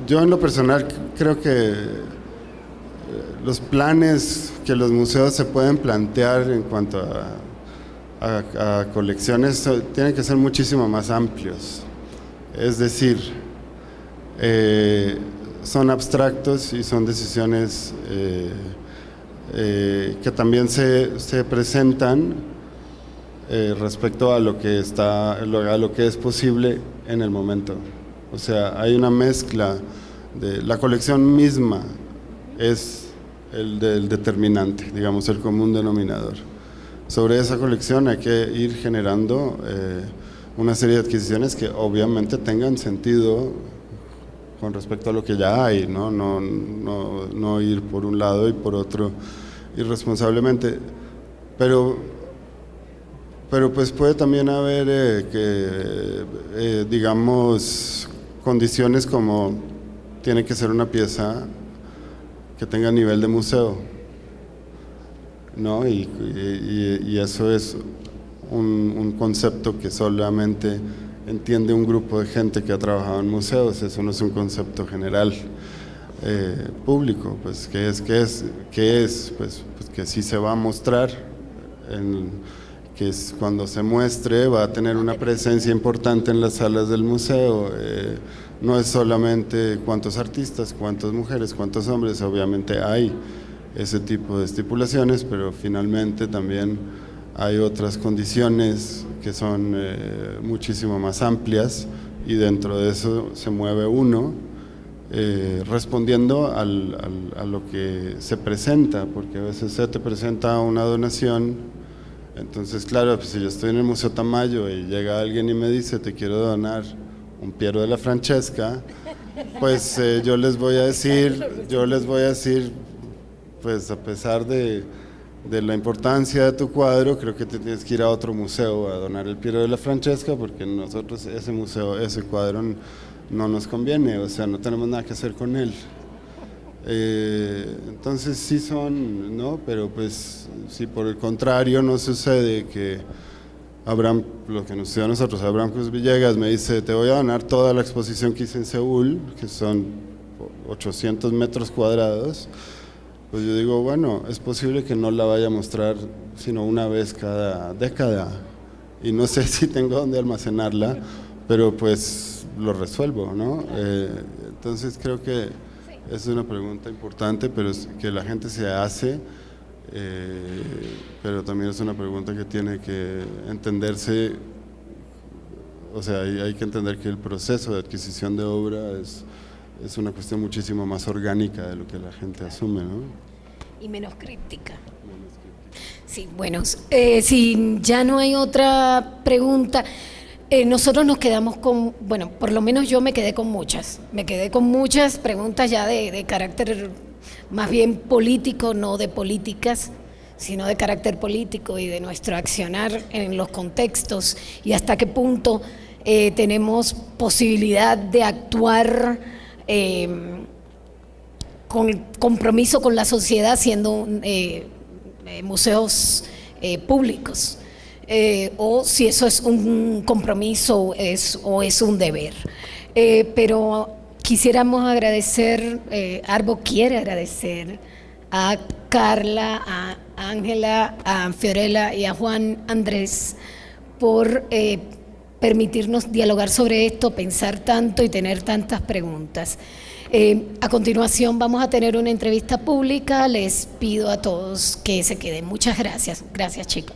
[SPEAKER 5] yo en lo personal creo que los planes que los museos se pueden plantear en cuanto a colecciones tienen que ser muchísimo más amplios. Es decir, son abstractos y son decisiones que también se presentan respecto a lo que es posible en el momento. O sea, hay una mezcla de la colección misma es el del determinante, digamos, el común denominador. Sobre esa colección hay que ir generando una serie de adquisiciones que obviamente tengan sentido con respecto a lo que ya hay, no ir por un lado y por otro irresponsablemente. Pero pues puede también haber digamos, condiciones como tiene que ser una pieza que tenga nivel de museo, ¿no? Y eso es un concepto que solamente entiende un grupo de gente que ha trabajado en museos. Eso no es un concepto general público. Pues ¿qué es? Pues que sí se va a mostrar, que cuando se muestre va a tener una presencia importante en las salas del museo. No es solamente cuántos artistas, cuántas mujeres, cuántos hombres, obviamente hay ese tipo de estipulaciones, pero finalmente también hay otras condiciones que son muchísimo más amplias, y dentro de eso se mueve uno respondiendo a lo que se presenta, porque a veces se te presenta una donación. Entonces, claro, pues si yo estoy en el Museo Tamayo y llega alguien y me dice te quiero donar un Piero de la Francesca, pues yo les voy a decir, pues a pesar de la importancia de tu cuadro, creo que te tienes que ir a otro museo a donar el Piero de la Francesca, porque nosotros ese cuadro no nos conviene, o sea, no tenemos nada que hacer con él. Entonces sí son, ¿no? Pero pues si por el contrario no sucede que lo que nos sucedió a nosotros, Abraham Cruz Villegas me dice te voy a donar toda la exposición que hice en Seúl, que son 800 metros cuadrados, pues yo digo, bueno, es posible que no la vaya a mostrar sino una vez cada década, y no sé si tengo dónde almacenarla, pero pues lo resuelvo, ¿no? Entonces creo que es una pregunta importante, pero que la gente se hace, pero también es una pregunta que tiene que entenderse. O sea, hay que entender que el proceso de adquisición de obra es una cuestión muchísimo más orgánica de lo que la gente asume, ¿no?
[SPEAKER 1] Y menos críptica. Sí, bueno, si ya no hay otra pregunta, nosotros nos quedamos con, bueno, por lo menos yo me quedé con muchas preguntas ya de carácter más bien político, no de políticas, sino de carácter político y de nuestro accionar en los contextos y hasta qué punto tenemos posibilidad de actuar con compromiso con la sociedad siendo museos públicos. O si eso es un compromiso o es un deber. Pero quisiéramos agradecer, Arbo quiere agradecer a Carla, a Ángela, a Fiorella y a Juan Andrés por permitirnos dialogar sobre esto, pensar tanto y tener tantas preguntas. A continuación vamos a tener una entrevista pública. Les pido a todos que se queden. Muchas gracias. Gracias, chicos.